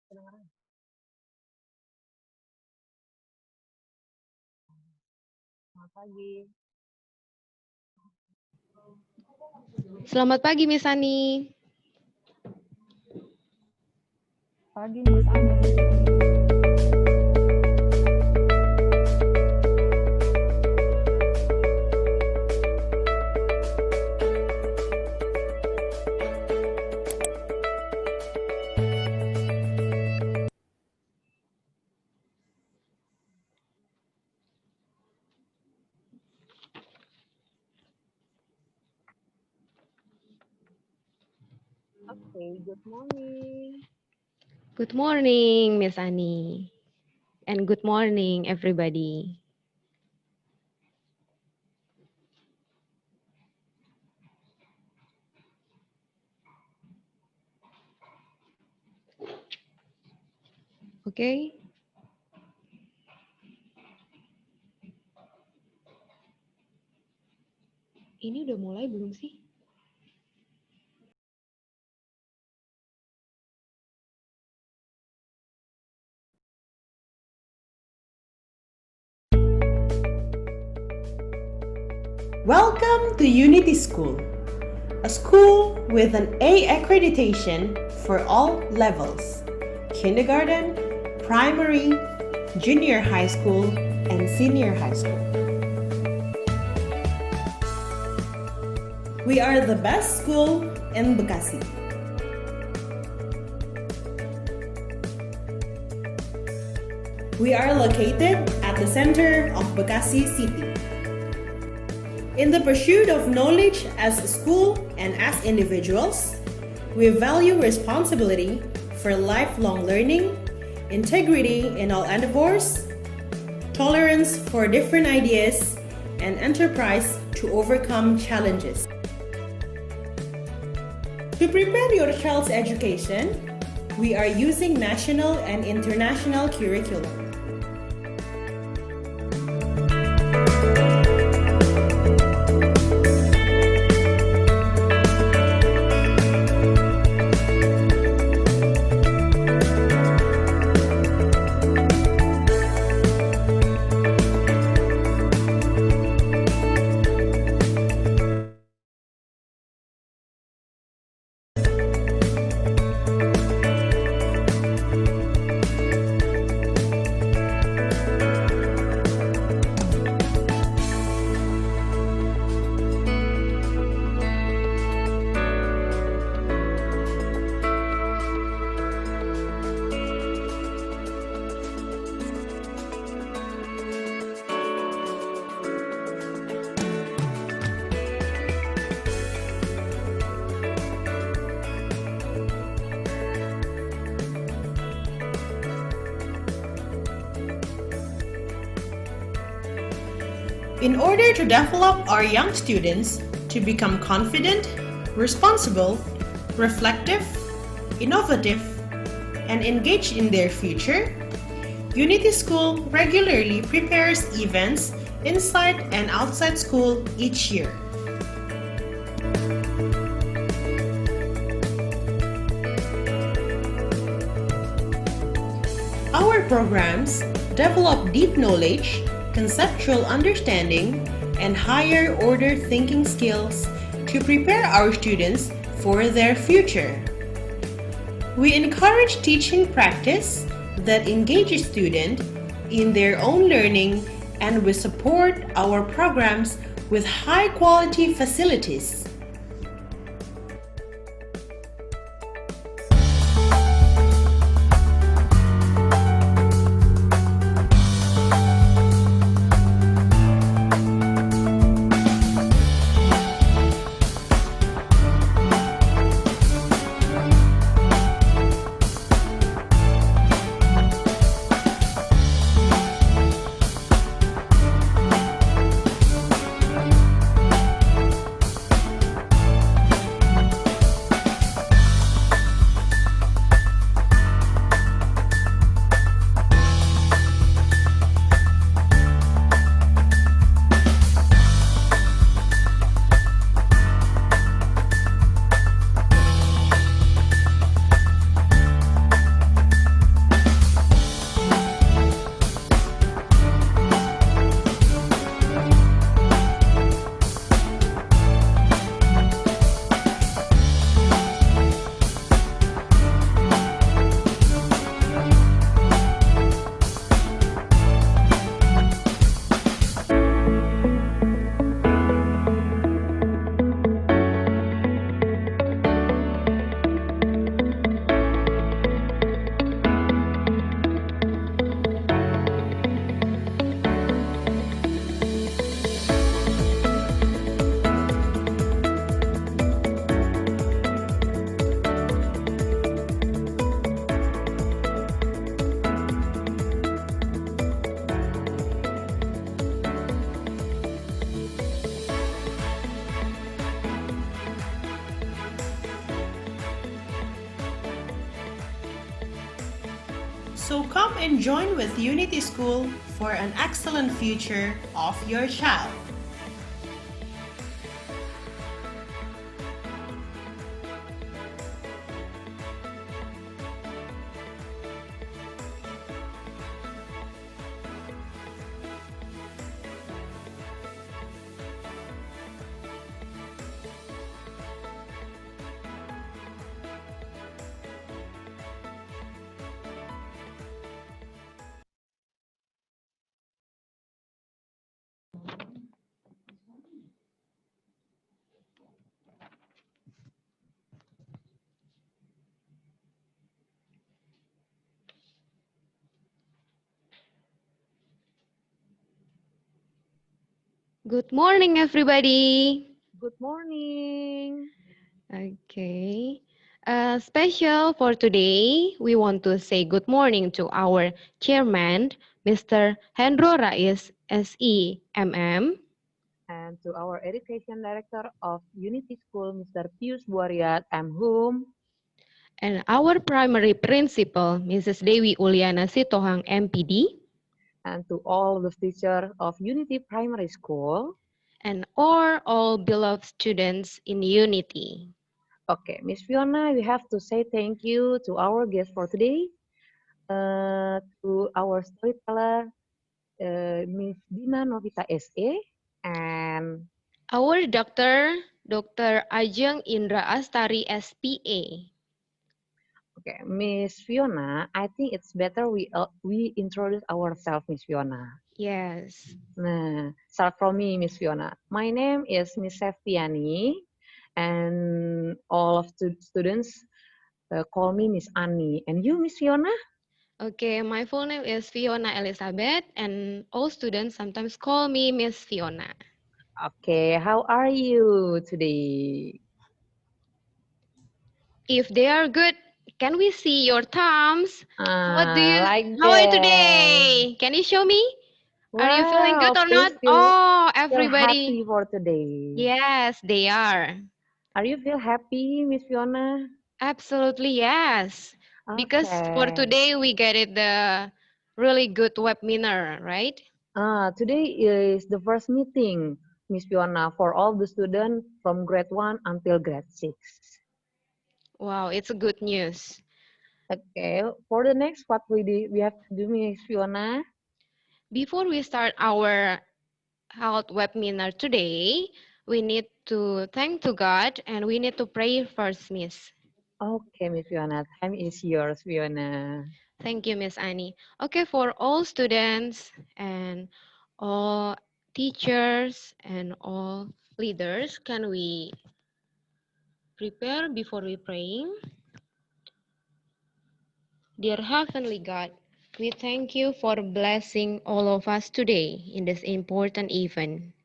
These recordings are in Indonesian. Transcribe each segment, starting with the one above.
Kedengaran? Selamat pagi. Selamat pagi, Miss Ani. Pagi, Miss Ani. Okay, good morning. Good morning, Miss Ani. And good morning, everybody. Oke. Ini udah mulai belum sih? Welcome to Unity School, a school with an A accreditation for all levels: kindergarten, primary, junior high school, and senior high school. We are the best school in Bekasi. We are located at the center of Bekasi City. In the pursuit of knowledge as a school and as individuals, we value responsibility for lifelong learning, integrity in all endeavors, tolerance for different ideas, and enterprise to overcome challenges. To prepare your child's education, we are using national and international curriculum. In order to develop our young students to become confident, responsible, reflective, innovative, and engaged in their future, Unity School regularly prepares events inside and outside school each year. Our programs develop deep knowledge, conceptual understanding, and higher order thinking skills to prepare our students for their future. We encourage teaching practice that engages students in their own learning, and we support our programs with high quality facilities. So come and join with Unity School for an excellent future of your child. Good morning, everybody. Good morning. Okay. Special for today, we want to say good morning to our chairman, Mr. Hendro Rais, SE, MM, And to our Education Director of Unity School, Mr. Pius Buariat, Hum. and our primary principal, Mrs. Dewi Uliana Sitohang, MPD, And to all the teachers of Unity Primary School. and all beloved students in Unity. Okay, Miss Fiona, we have to say thank you to our guest for today, to our storyteller, Miss Dina Novita SE, and Our doctor, Dr. Ajeng Indra Astari, SPA. okay, Miss Fiona. I think it's better we introduce ourselves, Miss Fiona. Yes. Nah, start from me, Miss Fiona. My name is Miss Septiani, and all of students call me Miss Ani. And you, Miss Fiona? Okay, my full name is Fiona Elizabeth, and all students sometimes call me Miss Fiona. Okay, how are you today? If they are good, can we see your thumbs? Like How are you that. today? Can you show me? Are you feeling good Wow, or not? please Oh, feel everybody. happy for today. Yes, they are. Are you feel happy, Miss Fiona? Absolutely, yes. Because for Okay. today, we get it the really good webinar, right? Today is the first meeting, Miss Fiona, for all the students from grade 1 until grade 6. Wow, it's a good news. Okay, for the next, what we have to do, Miss Fiona? Before we start our health webinar today, we need to thank to God and we need to pray first, Miss. Okay, Miss Fiona, time is yours, Fiona. Thank you, Miss Annie. Okay, for all students and all teachers and all leaders, can we prepare before we praying? Dear Heavenly God, we thank you for blessing all of us today in this important event.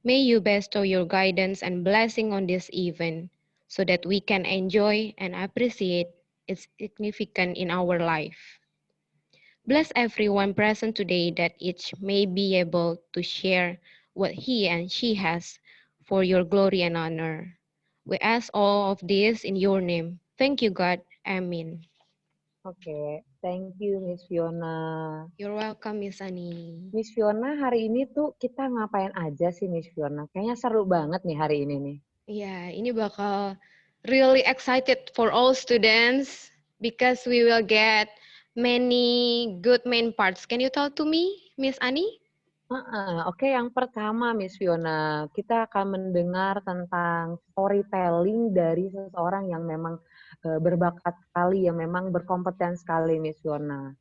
May you bestow your guidance and blessing on this event so that we can enjoy and appreciate its significance in our life. Bless everyone present today that each may be able to share what he and she has for your glory and honor. We ask all of this in your name. Thank you, God. Amen. Oke, thank you, Miss Fiona. You're welcome, Miss Annie. Miss Fiona, hari ini tuh kita ngapain aja sih, Miss Fiona? Kayaknya seru banget nih hari ini nih. Ya, ini bakal really excited for all students because we will get many good main parts. Can you tell to me, Miss Annie? Oke, yang pertama, Miss Fiona, kita akan mendengar tentang storytelling dari seseorang yang memang berbakat sekali, yang memang berkompeten sekali, Miss Fiona.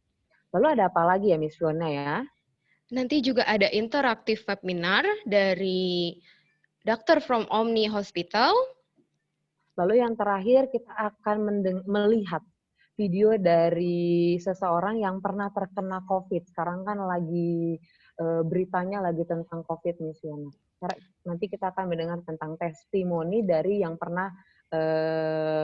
Lalu ada apa lagi ya, Miss Fiona ya? Nanti juga ada interaktif webinar dari Dokter from Omni Hospital. Lalu yang terakhir kita akan melihat video dari seseorang yang pernah terkena COVID. Sekarang kan lagi beritanya lagi tentang COVID, Miss Fiona. Nanti kita akan mendengar tentang testimoni dari yang pernah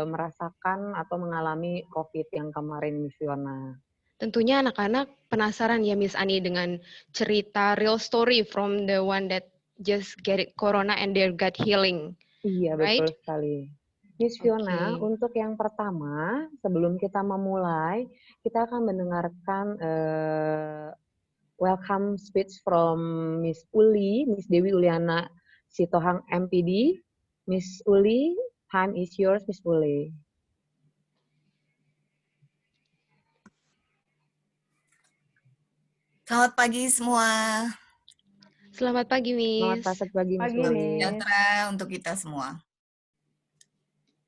merasakan atau mengalami COVID yang kemarin, Miss Fiona. Tentunya anak-anak penasaran ya Miss Ani dengan cerita real story from the one that just get it corona and they got healing. Iya, right? betul sekali. Miss Fiona, Oke. untuk yang pertama, sebelum kita memulai, kita akan mendengarkan welcome speech from Miss Uli, Miss Dewi Uliana Sitohang MPD. Miss Uli, time is yours, Miss Uli. Selamat pagi semua. Selamat pagi, Selamat Miss. pagi, Miss Salam Uli. sejahtera untuk kita semua.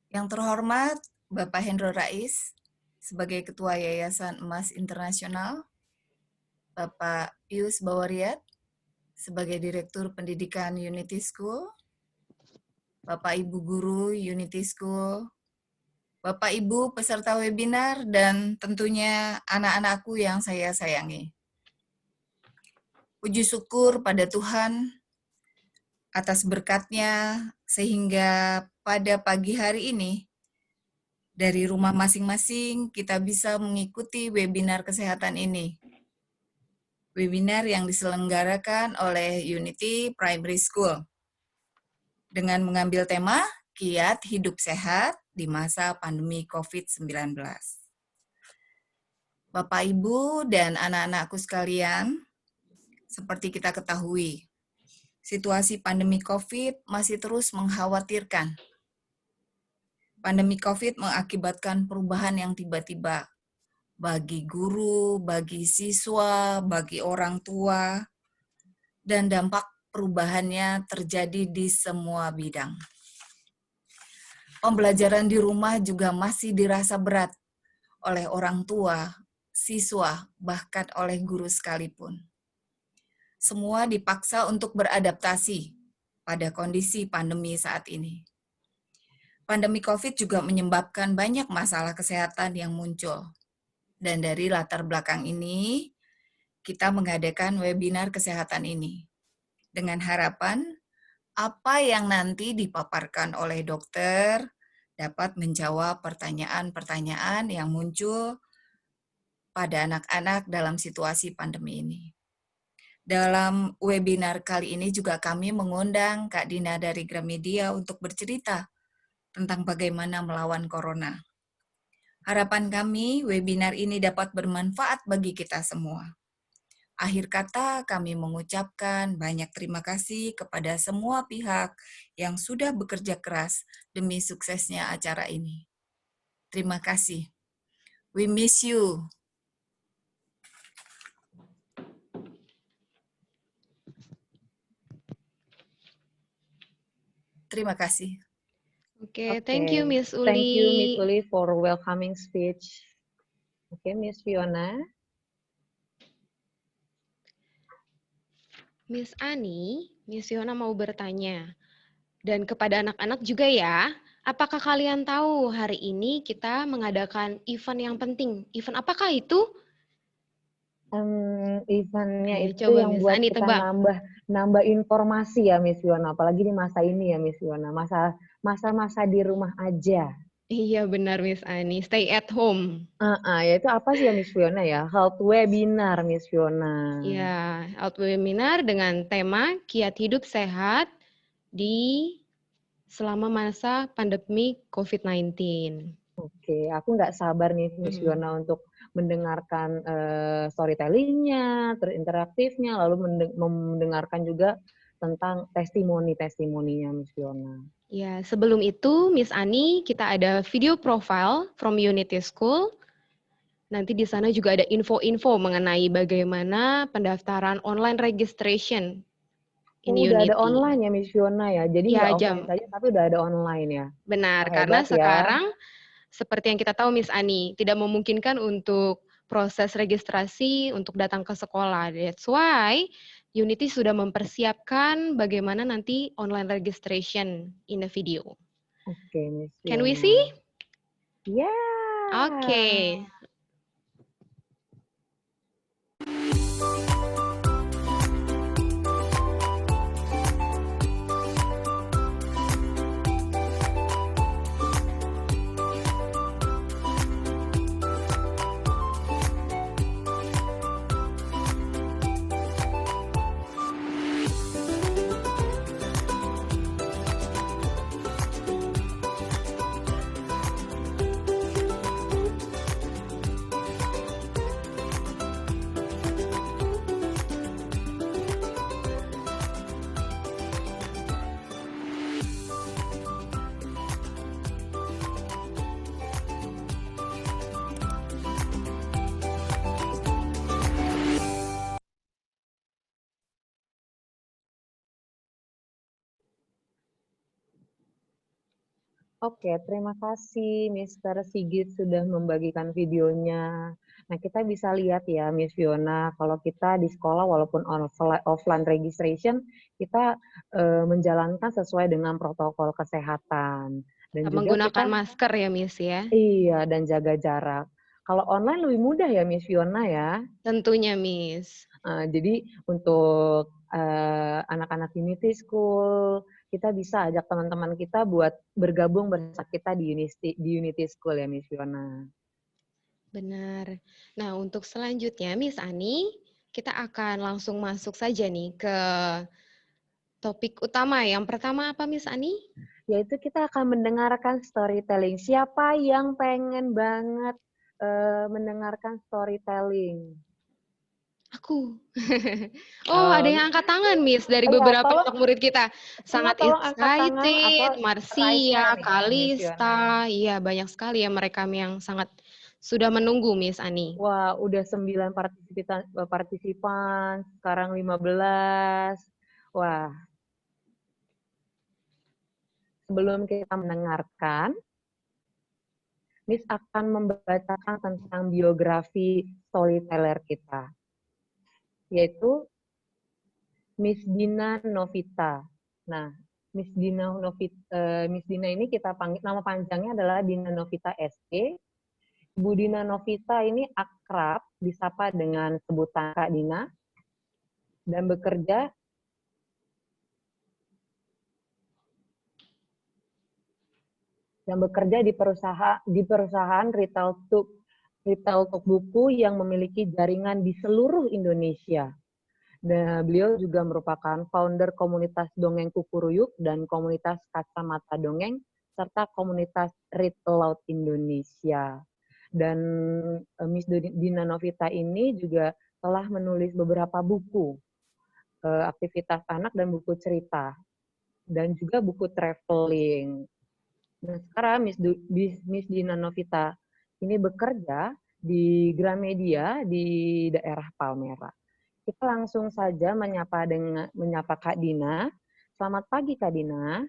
Yang terhormat Bapak Hendro Rais sebagai Ketua Yayasan Emas Internasional, Bapak Pius Bawariat sebagai Direktur Pendidikan Unity School, Bapak Ibu Guru Unity School, Bapak Ibu peserta webinar, dan tentunya anak-anakku yang saya sayangi. Puji syukur pada Tuhan atas berkatnya sehingga pada pagi hari ini dari rumah masing-masing kita bisa mengikuti webinar kesehatan ini. Webinar yang diselenggarakan oleh Unity Primary School dengan mengambil tema Kiat Hidup Sehat di masa pandemi COVID-19. Bapak, Ibu, dan anak-anakku sekalian, seperti kita ketahui, situasi pandemi COVID masih terus mengkhawatirkan. Pandemi COVID mengakibatkan perubahan yang tiba-tiba bagi guru, bagi siswa, bagi orang tua, dan dampak perubahannya terjadi di semua bidang. Pembelajaran di rumah juga masih dirasa berat oleh orang tua, siswa, bahkan oleh guru sekalipun. Semua dipaksa untuk beradaptasi pada kondisi pandemi saat ini. Pandemi COVID juga menyebabkan banyak masalah kesehatan yang muncul. Dan dari latar belakang ini, kita mengadakan webinar kesehatan ini. Dengan harapan, apa yang nanti dipaparkan oleh dokter dapat menjawab pertanyaan-pertanyaan yang muncul pada anak-anak dalam situasi pandemi ini. Dalam webinar kali ini juga kami mengundang Kak Dina dari Gramedia untuk bercerita tentang bagaimana melawan corona. Harapan kami, webinar ini dapat bermanfaat bagi kita semua. Akhir kata, kami mengucapkan banyak terima kasih kepada semua pihak yang sudah bekerja keras demi suksesnya acara ini. Terima kasih. We miss you. Terima kasih. Oke, thank you, Miss Uli. Thank you, Miss Uli, for welcoming speech. Oke, Miss Fiona. Miss Ani, Miss Fiona mau bertanya. Dan kepada anak-anak juga ya, apakah kalian tahu hari ini kita mengadakan event yang penting? Event apakah itu? Eventnya Ayo itu coba, yang Miss buat Ani kita tebak. nambah informasi ya, Miss Fiona. Apalagi di masa ini ya, Miss Fiona. Masa-masa di rumah aja. Iya benar, Miss Ani. Stay at home. Ya itu apa sih ya, Miss Fiona ya? Health webinar, Miss Fiona. Ya, health webinar dengan tema Kiat Hidup Sehat di selama masa pandemi COVID-19. Oke, aku nggak sabar nih, Miss Fiona, untuk mendengarkan storytelling-nya, interaktifnya, lalu mendengarkan juga tentang testimoni-testimoninya, Miss Fiona. Ya, sebelum itu, Miss Ani, kita ada video profile from Unity School. Nanti di sana juga ada info-info mengenai bagaimana pendaftaran online registration in Udah Unity. ada online ya, Miss Fiona ya? Jadi Ya, nggak offline saja, tapi udah ada online ya? Benar, Oh, karena hebat ya. sekarang seperti yang kita tahu, Miss Ani, tidak memungkinkan untuk proses registrasi untuk datang ke sekolah. That's why Unity sudah mempersiapkan bagaimana nanti online registration in the video. Oke, Miss Fiona. Can we see? Ya. Oke. Oke, terima kasih Mr. Sigit sudah membagikan videonya. Nah, kita bisa lihat ya, Miss Fiona, kalau kita di sekolah walaupun offline registration, kita menjalankan sesuai dengan protokol kesehatan. Dan juga Menggunakan kita, masker ya, Miss ya? iya, dan jaga jarak. Kalau online lebih mudah ya, Miss Fiona ya. Tentunya, Miss. Jadi untuk anak-anak Unity School, kita bisa ajak teman-teman kita buat bergabung bersama kita di Unity School ya, Miss Fiona. Benar. Nah, untuk selanjutnya, Miss Ani, kita akan langsung masuk saja nih ke topik utama. Yang pertama apa, Miss Ani? Yaitu kita akan mendengarkan storytelling. Siapa yang pengen banget mendengarkan storytelling? Aku. Oh, ada yang angkat tangan, Miss, dari Iya, beberapa tolong anak murid kita. semua Sangat tolong angkat tangan atau excited, raise Marcia, hand ya, Miss Fiona. Kalista. Iya, banyak sekali ya mereka yang sangat sudah menunggu, Miss Ani. Wah, udah 9 partisipan, sekarang 15. Wah, sebelum kita mendengarkan, Miss akan membacakan tentang biografi storyteller kita, yaitu Miss Dina Novita. Nah, Miss Dina ini kita panggil, nama panjangnya adalah Dina Novita SE. Ibu Dina Novita ini akrab disapa dengan sebutan Kak Dina dan bekerja di perusahaan retail tuk buku yang memiliki jaringan di seluruh Indonesia. Dan beliau juga merupakan founder komunitas Dongeng Kukuruyuk dan komunitas Kacamata Dongeng serta komunitas Read Aloud Indonesia. Dan Miss Dina Novita ini juga telah menulis beberapa buku aktivitas anak dan buku cerita dan juga buku traveling. Nah, sekarang Miss Dina Novita ini bekerja di Gramedia di daerah Palmera. Kita langsung saja menyapa Kak Dina. Selamat pagi, Kak Dina.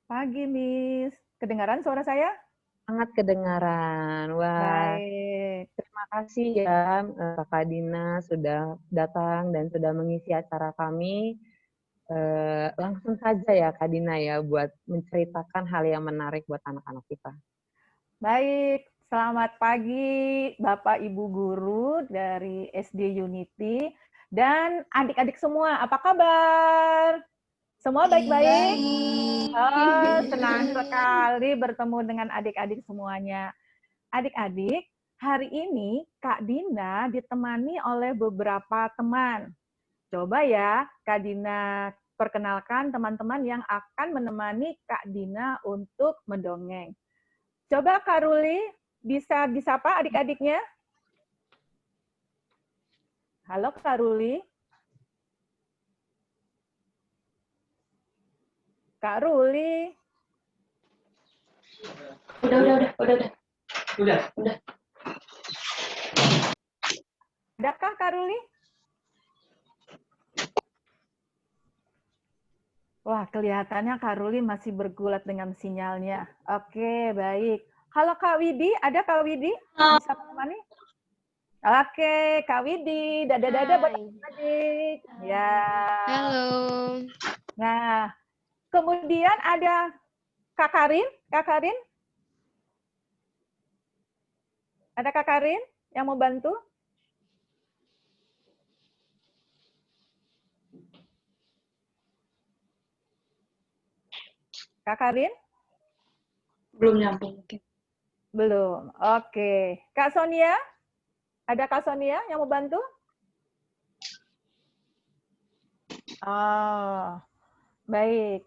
Pagi, Miss. Kedengaran suara saya? Sangat kedengaran. Wah, Baik. terima kasih ya Kak Dina sudah datang dan sudah mengisi acara kami. Langsung saja ya Kak Dina ya buat menceritakan hal yang menarik buat anak-anak kita. Baik, selamat pagi Bapak Ibu guru dari SD Unity dan adik-adik semua. Apa kabar? Semua baik-baik? Oh, senang sekali bertemu dengan adik-adik semuanya. Adik-adik, hari ini Kak Dina ditemani oleh beberapa teman. Coba ya, Kak Dina perkenalkan teman-teman yang akan menemani Kak Dina untuk mendongeng. Coba Kak Ruli bisa disapa adik-adiknya. Halo Kak Ruli. Kak Ruli. Udah. Adakah Kak Ruli? Wah, kelihatannya Kak Ruli masih bergulat dengan sinyalnya. Oke, baik. Halo Kak Widi, ada Kak Widi? Bisa menemani? Oke, Kak Widi. Dadah-dadah buat adik. Ya. Halo. Nah, kemudian ada Kak Karin. Kak Karin? Ada Kak Karin yang mau bantu? Kak Karin? Belum nyambung mungkin. Belum. Oke. Kak Sonia? Ada Kak Sonia yang mau bantu? Oh, baik.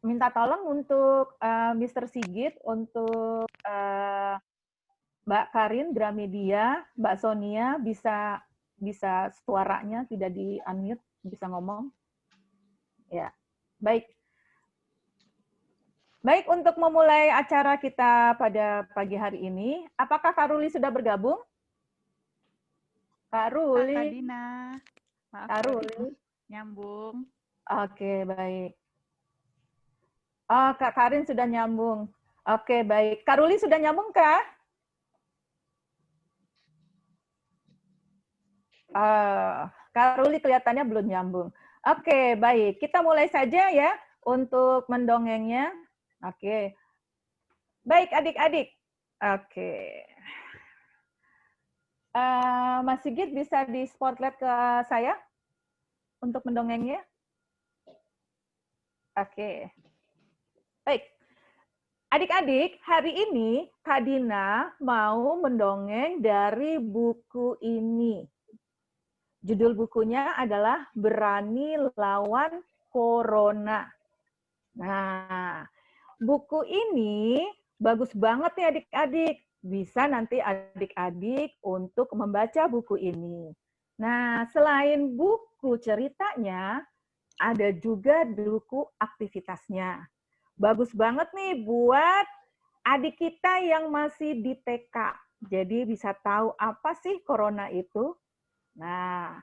Minta tolong untuk Mr. Sigit, untuk Mbak Karin Gramedia, Mbak Sonia bisa suaranya tidak di-unmute, bisa ngomong. Ya, baik. Baik, untuk memulai acara kita pada pagi hari ini, apakah Kak Ruli sudah bergabung? Kak Ruli. Kak Dina. Maaf, Kak Ruli. nyambung. Oke, baik. Oh, Kak Karin sudah nyambung. Oke, baik. Kak Ruli sudah nyambung, Kak? Kak Ruli kelihatannya belum nyambung. Oke, baik. Kita mulai saja ya untuk mendongengnya. Oke. Baik, adik-adik. Oke. Mas Sigit bisa di spotlight ke saya untuk mendongengnya? Oke. Baik. Adik-adik, hari ini Kak Dina mau mendongeng dari buku ini. Judul bukunya adalah Berani Lawan Corona. Nah, buku ini bagus banget nih adik-adik. Bisa nanti adik-adik untuk membaca buku ini. Nah, selain buku ceritanya, ada juga buku aktivitasnya. Bagus banget nih buat adik kita yang masih di TK. Jadi bisa tahu apa sih corona itu. Nah,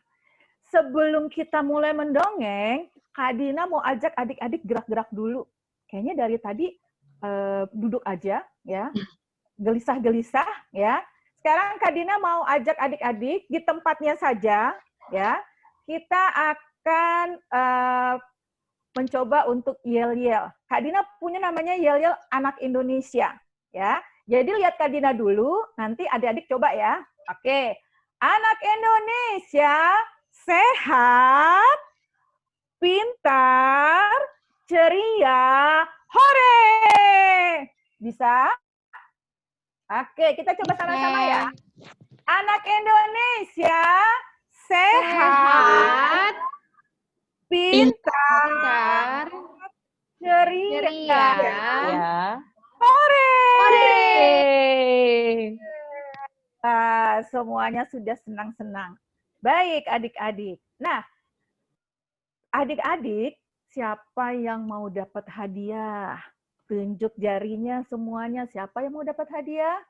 sebelum kita mulai mendongeng, Kak Dina mau ajak adik-adik gerak-gerak dulu. Kayaknya dari tadi duduk aja ya, gelisah-gelisah ya. Sekarang Kak Dina mau ajak adik-adik di tempatnya saja ya. Kita akan mencoba untuk yel-yel. Kak Dina punya namanya yel-yel anak Indonesia ya. Jadi lihat Kak Dina dulu, nanti adik-adik coba ya. Oke. Anak Indonesia sehat, pintar, ceria, hore! Bisa? Oke, kita coba sama-sama ya. Anak Indonesia sehat, pintar, ceria, Ya. hore! Hore! Semuanya sudah senang-senang. Baik, adik-adik. Nah, adik-adik, siapa yang mau dapat hadiah? Tunjuk jarinya semuanya. Siapa yang mau dapat hadiah?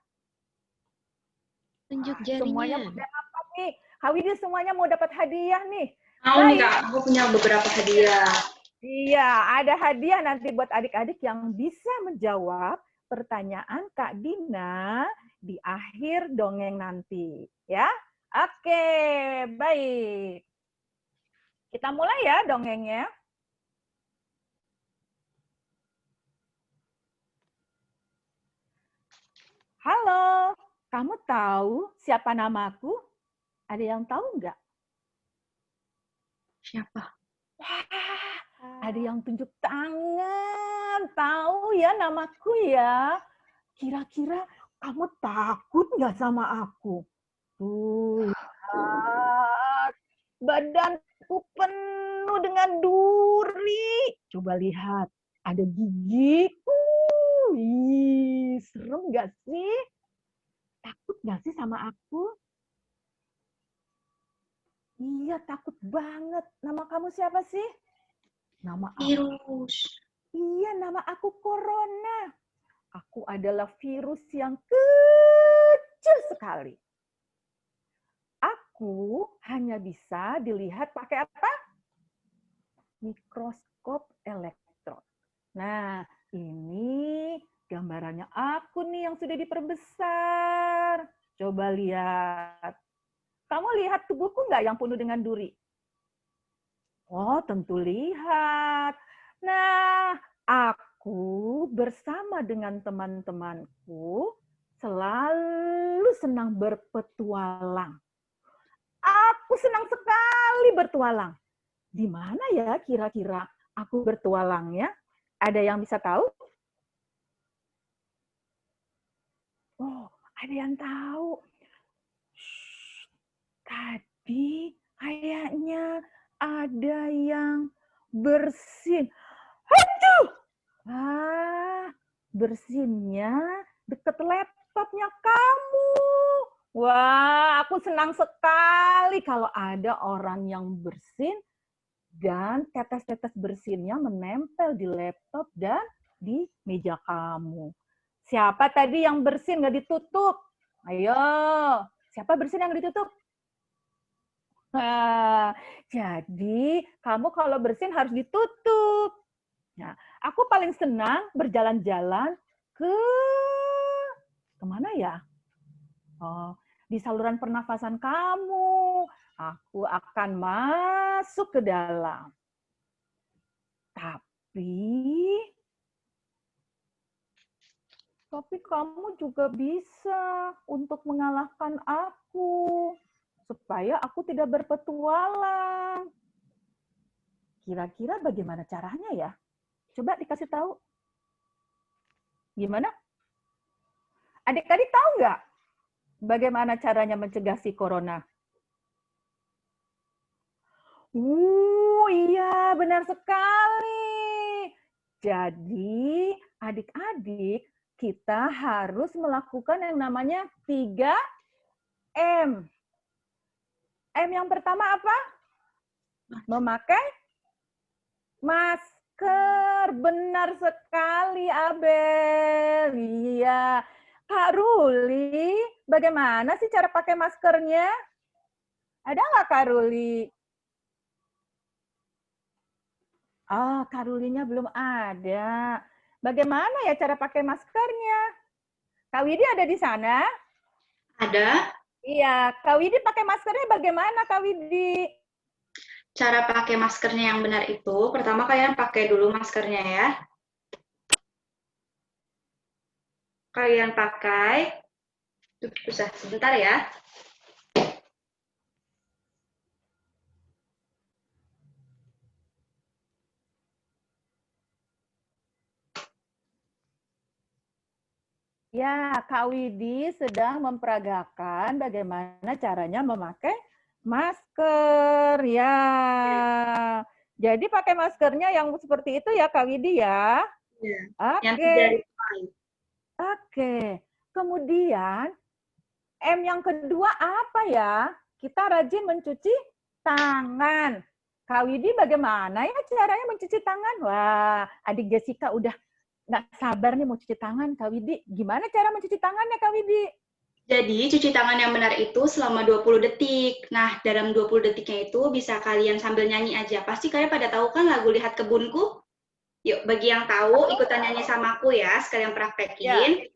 Tunjuk Semuanya jarinya. mau dapat nih. Kak Widi semuanya mau dapat hadiah nih. Mau nih Kak, aku punya beberapa hadiah. Iya, ada hadiah nanti buat adik-adik yang bisa menjawab pertanyaan Kak Dina di akhir dongeng nanti. Ya, oke, baik. Kita mulai ya dongengnya. Halo, kamu tahu siapa namaku? Ada yang tahu nggak? Siapa? Wah, ada yang tunjuk tangan. Tahu ya namaku ya. Kira-kira kamu takut nggak sama aku? Tuh, lihat. Badanku penuh dengan duri. Coba lihat, ada gigiku. Ih, serem nggak sih? Takut nggak sih sama aku? Iya, takut banget. Nama kamu siapa sih? Nama aku. Virus. Iya, nama aku Corona. Aku adalah virus yang kecil sekali. Aku hanya bisa dilihat pakai apa? Mikroskop elektron. Nah, ini gambarannya aku nih yang sudah diperbesar. Coba lihat. Kamu lihat tubuhku nggak yang penuh dengan duri? Oh, tentu lihat. Nah, aku bersama dengan teman-temanku selalu senang berpetualang. Aku senang sekali bertualang. Di mana ya kira-kira aku bertualangnya? Ada yang bisa tahu? Oh, ada yang tahu. Shh, tadi kayaknya ada yang bersin. Aduh! Bersinnya deket laptopnya kamu. Wah, aku senang sekali kalau ada orang yang bersin dan tetes-tetes bersinnya menempel di laptop dan di meja kamu. Siapa tadi yang bersin nggak ditutup? Ayo, siapa bersin yang ditutup? Jadi, kamu kalau bersin harus ditutup. Nah, aku paling senang berjalan-jalan kemana ya? Oh, di saluran pernafasan kamu. Aku akan masuk ke dalam. Tapi kamu juga bisa untuk mengalahkan aku. Supaya aku tidak berpetualang. Kira-kira bagaimana caranya ya? Coba dikasih tahu. Gimana? Adik-adik tahu nggak bagaimana caranya mencegah si corona? Iya, benar sekali. Jadi, adik-adik, kita harus melakukan yang namanya 3M. M yang pertama apa? Memakai masker. Benar sekali, Abel. Iya. Kak Ruli, bagaimana sih cara pakai maskernya? Ada nggak Kak Ruli? Kak Rulinya belum ada. Bagaimana ya cara pakai maskernya? Kak Widi ada di sana? Ada. Iya, Kak Widi pakai maskernya bagaimana, Kak Widi? Cara pakai maskernya yang benar itu, pertama kalian pakai dulu maskernya ya. Kalian pakai, susah, sebentar ya. Ya, Kak Widi sedang memperagakan bagaimana caranya memakai masker. Ya, jadi pakai maskernya yang seperti itu ya, Kak Widi ya. Ya. Yang Oke. dari Oke. Kemudian M yang kedua apa ya? Kita rajin mencuci tangan. Kak Widi bagaimana ya caranya mencuci tangan? Wah, adik Jessica udah nggak sabar nih mau cuci tangan, Kak Widi. Gimana cara mencuci tangannya, Kak Widi? Jadi, cuci tangan yang benar itu selama 20 detik. Nah, dalam 20 detiknya itu bisa kalian sambil nyanyi aja. Pasti kalian pada tahu kan lagu Lihat Kebunku? Yuk, bagi yang tahu, ikutan nyanyi sama aku ya, sekalian praktekin. Ya.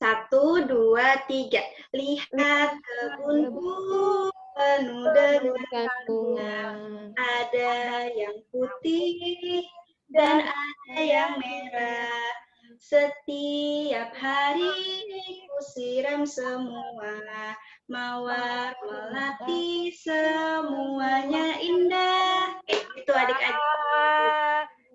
1, 2, 3. Lihat kebunku penuh dengan bunga. Ada yang putih dan ada yang merah. Setiap hari ku siram semua. Mawar melati semuanya indah. Itu adik-adik.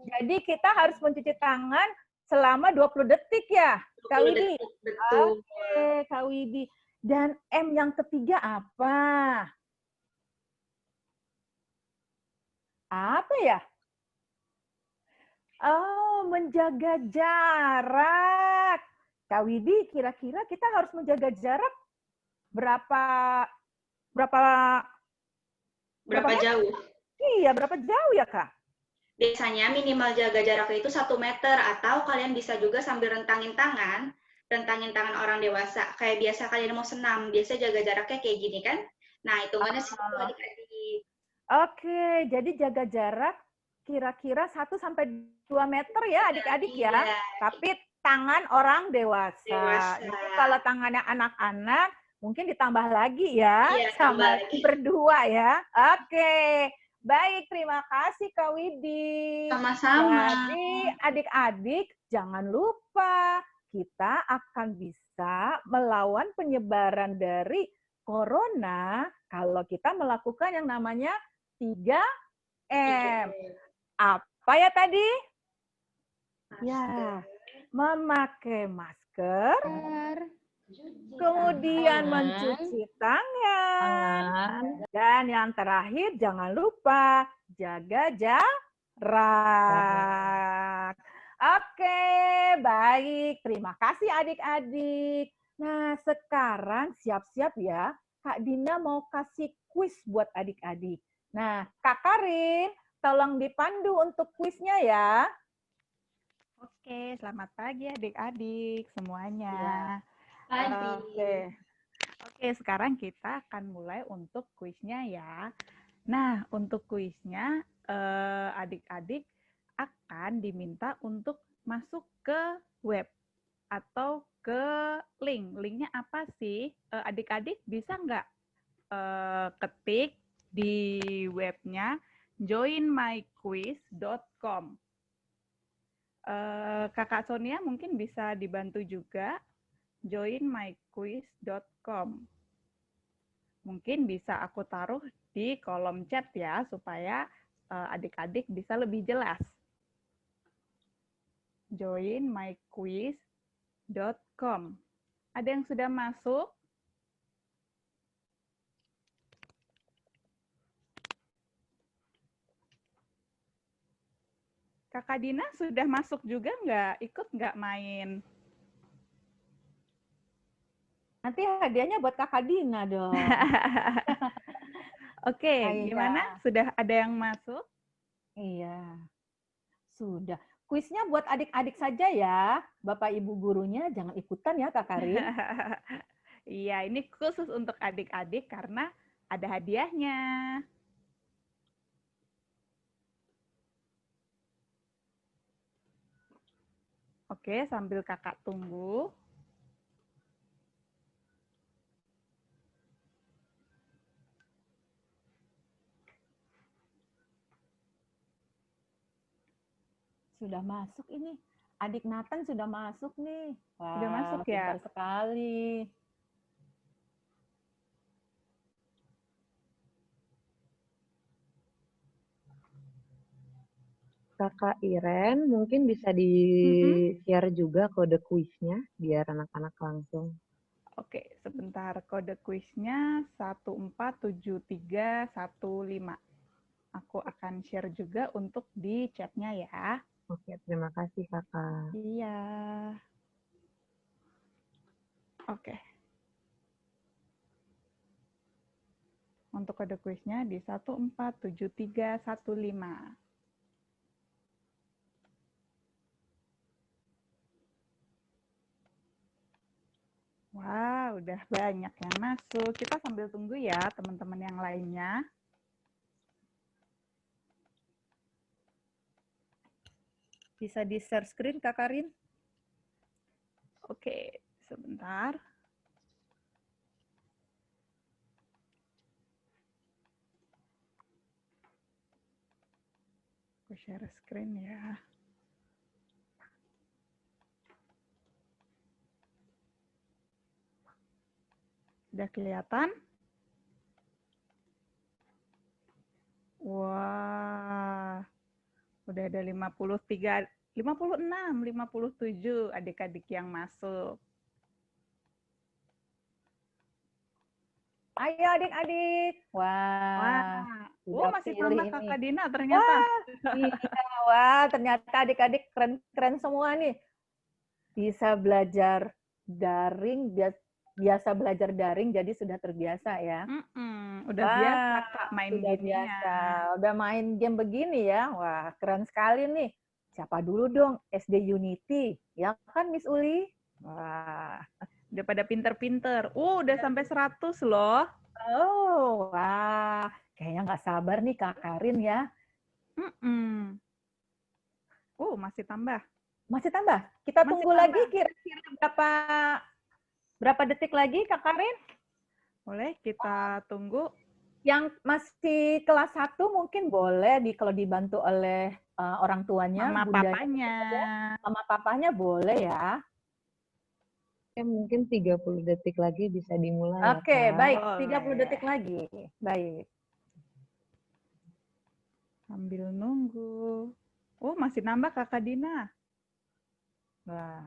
Jadi kita harus mencuci tangan selama 20 detik ya, Kak Widi? Betul. Oke, Kak Widi. Dan M yang ketiga apa? Apa ya? Oh, menjaga jarak. Kak Widi, kira-kira kita harus menjaga jarak berapa jauh? Iya, berapa jauh ya, Kak? Biasanya minimal jaga jaraknya itu 1 meter, atau kalian bisa juga sambil rentangin tangan orang dewasa. Kayak biasa kalian mau senam, biasa jaga jaraknya kayak gini kan? Nah, hitungannya situ adik-adik. Oke, jadi jaga jarak kira-kira 1-2 meter ya adik-adik ya. Iya. Tapi tangan orang dewasa. Jadi kalau tangannya anak-anak mungkin ditambah lagi ya, iya, sama berdua ya. Oke, baik, terima kasih Kak Widi. Sama-sama. Jadi adik-adik jangan lupa kita akan bisa melawan penyebaran dari corona kalau kita melakukan yang namanya 3M. Apa ya tadi? Masker. Ya, memakai masker, kemudian mencuci tangan, dan yang terakhir jangan lupa jaga jarak. Oke, baik. Terima kasih adik-adik. Nah, sekarang siap-siap ya. Kak Dina mau kasih kuis buat adik-adik. Nah, Kak Karin, tolong dipandu untuk kuisnya ya. Oke, selamat pagi adik-adik semuanya. Ya. Oke, sekarang kita akan mulai untuk kuisnya ya. Nah, untuk kuisnya adik-adik akan diminta untuk masuk ke web atau ke link. Linknya apa sih? Adik-adik bisa nggak ketik di webnya joinmyquiz.com. Kakak Sonia mungkin bisa dibantu juga, joinmyquiz.com. Mungkin bisa aku taruh di kolom chat ya, supaya adik-adik bisa lebih jelas. joinmyquiz.com. Ada yang sudah masuk? Kakak Dina sudah masuk juga nggak? Ikut nggak main? Nanti hadiahnya buat Kakak Dina dong. Oke, Iya. gimana? Sudah ada yang masuk? Iya. Sudah. Kuisnya buat adik-adik saja ya. Bapak Ibu gurunya jangan ikutan ya Kak Karin. Iya, ini khusus untuk adik-adik karena ada hadiahnya. Oke, sambil kakak tunggu. Sudah masuk ini. Adik Nathan sudah masuk nih. Wah, Sudah masuk ya? pintar sekali. Kakak Iren mungkin bisa di-share juga kode kuisnya biar anak-anak langsung. Oke, sebentar. Kode kuisnya 147315. Aku akan share juga untuk di chatnya ya. Oke, terima kasih Kakak. Iya. Oke. Untuk kode kuisnya di 147315. Wah, udah banyak yang masuk. Kita sambil tunggu ya teman-teman yang lainnya. Bisa di-share screen Kak Karin? Oke, sebentar. Aku share screen ya. Udah kelihatan? Wah, udah ada 53, 56, 57 adik-adik yang masuk. Ayo adik-adik. Wah, Masih tambah Kakak Dina ternyata. Wah, ternyata adik-adik keren-keren semua nih. Bisa belajar daring, biasa belajar daring, jadi sudah terbiasa ya. Udah biasa Kak main Udah biasa, udah main game begini ya. Wah, keren sekali nih. Siapa dulu dong? SD Unity, ya kan Miss Uli? Wah, udah pada pinter-pinter. Udah sampai 100 loh. Oh, wah. Kayaknya nggak sabar nih Kak Karin ya. Masih tambah. Masih tambah? Kita Masih tunggu tambah. lagi kira-kira berapa detik lagi Kak Karin? Boleh kita tunggu. Yang masih kelas 1 mungkin boleh kalau dibantu oleh orang tuanya, Mama papanya. Mama papanya boleh ya. Oke, mungkin 30 detik lagi bisa dimulai. Oke, ya, Kak. baik. Boleh. 30 detik lagi. Baik. Sambil nunggu. Masih nambah Kakak Dina. Wah.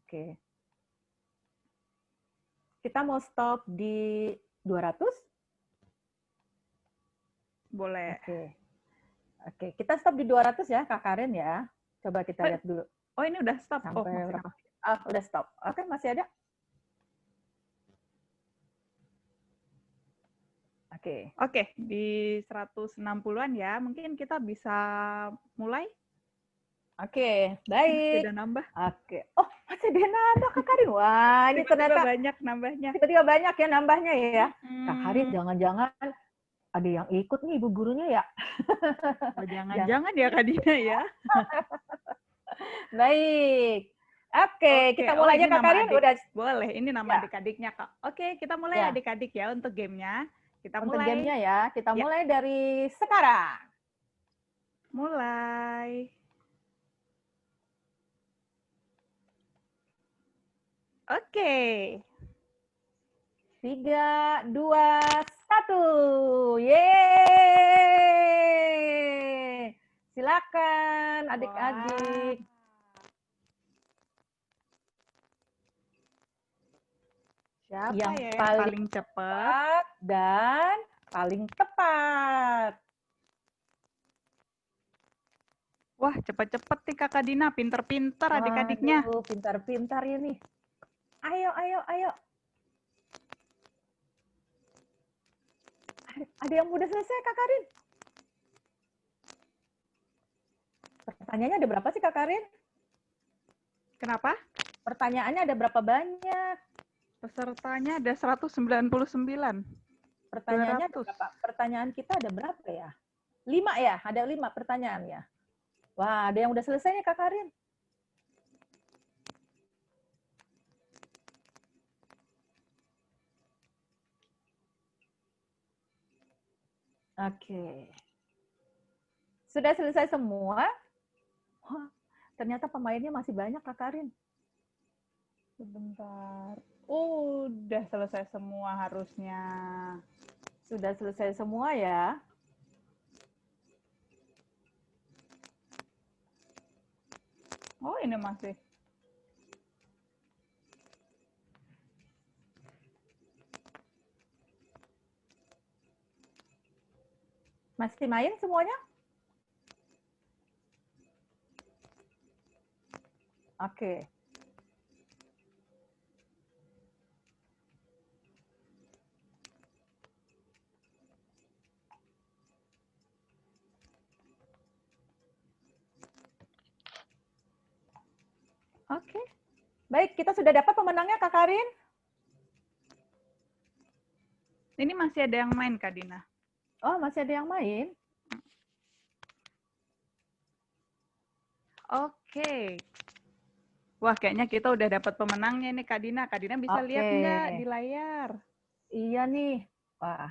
Oke. Kita mau stop di 200? Boleh. Oke, kita stop di 200 ya, Kak Karin ya. Coba kita lihat dulu. Oh, ini udah stop. Sampai masih berapa? Udah stop. Oke, masih ada? Oke, di 160-an ya. Mungkin kita bisa mulai. Oke, baik. Sudah nambah. Oke. Oh, masih ada nambah Kak Karin. Wah, ini ternyata banyak nambahnya. Tiba-tiba banyak ya nambahnya ya. Kak Karin, jangan-jangan ada yang ikut nih ibu gurunya ya. Oh, jangan-jangan ya Kak Dina ya. Baik. Oke, kita mulai aja ini Kak nama Karin. adik. Udah Boleh, ini nama Ya. adik-adiknya Kak. Oke, kita mulai Ya. adik-adik ya untuk gamenya. Kita untuk mulai. gamenya ya. Kita Ya. mulai dari sekarang. Mulai. Oke. 3, 2, 1. Yeay. Silakan adik-adik. Siapa Yang ya yang paling paling cepat? Cepat dan paling tepat. Wah, cepet-cepet nih Kakak Dina. Pinter-pinter adik-adiknya. Waduh, pintar-pintar ya nih. Ayo, ayo, ayo. Ada yang udah selesai, Kak Karin? Pertanyaannya ada berapa sih, Kak Karin? Kenapa? Pertanyaannya ada berapa banyak? Pesertanya ada 199. Pertanyaannya ada 200. berapa? Pertanyaan kita ada berapa ya? 5 ya? Ada 5 pertanyaan ya? Wah, ada yang udah selesai nih, Kak Karin. Oke. Sudah selesai semua? Wah, ternyata pemainnya masih banyak, Kak Karin. Sebentar. Udah selesai semua harusnya. Sudah selesai semua ya? Oh, ini masih. Masih main semuanya? Oke. Oke. Baik, kita sudah dapat pemenangnya, Kak Karin? Ini masih ada yang main, Kak Dina. Oh, masih ada yang main? Oke. Wah, kayaknya kita udah dapat pemenangnya nih, Kak Dina. Kak Dina bisa lihat Oke. nggak di layar? Iya nih. Wah.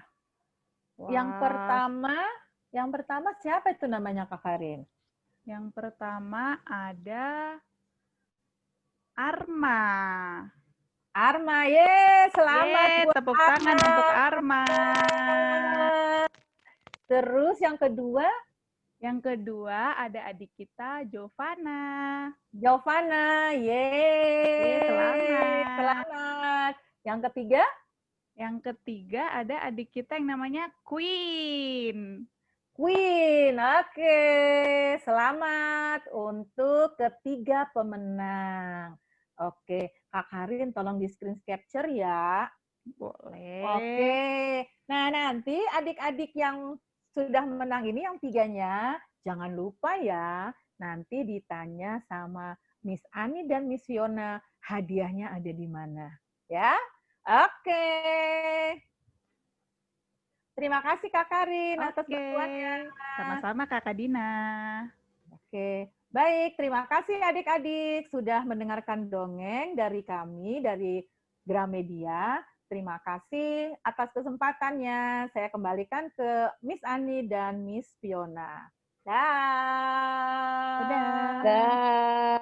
Wah. Yang pertama siapa itu namanya, Kak Karin? Yang pertama ada Arma. Arma, ye, selamat Yeay, buat tepuk tangan untuk Arma. Terus yang kedua? Yang kedua ada adik kita, Jovana. Jovana, yeay. Selamat. Selamat. Yang ketiga? Yang ketiga ada adik kita yang namanya Queen. Queen, oke. Selamat untuk ketiga pemenang. Oke, Kak Karin tolong di screen capture ya. Boleh. Oke. Nah, nanti adik-adik yang sudah menang ini, yang tiganya, jangan lupa ya, nanti ditanya sama Miss Ani dan Miss Fiona, hadiahnya ada di mana. Ya? Oke. Terima kasih Kak Karin atas bantuannya. Sama-sama Kakak Dina. Oke. Baik, terima kasih adik-adik sudah mendengarkan dongeng dari kami, dari Gramedia. Terima kasih atas kesempatannya. Saya kembalikan ke Miss Ani dan Miss Fiona. Dah. Dah.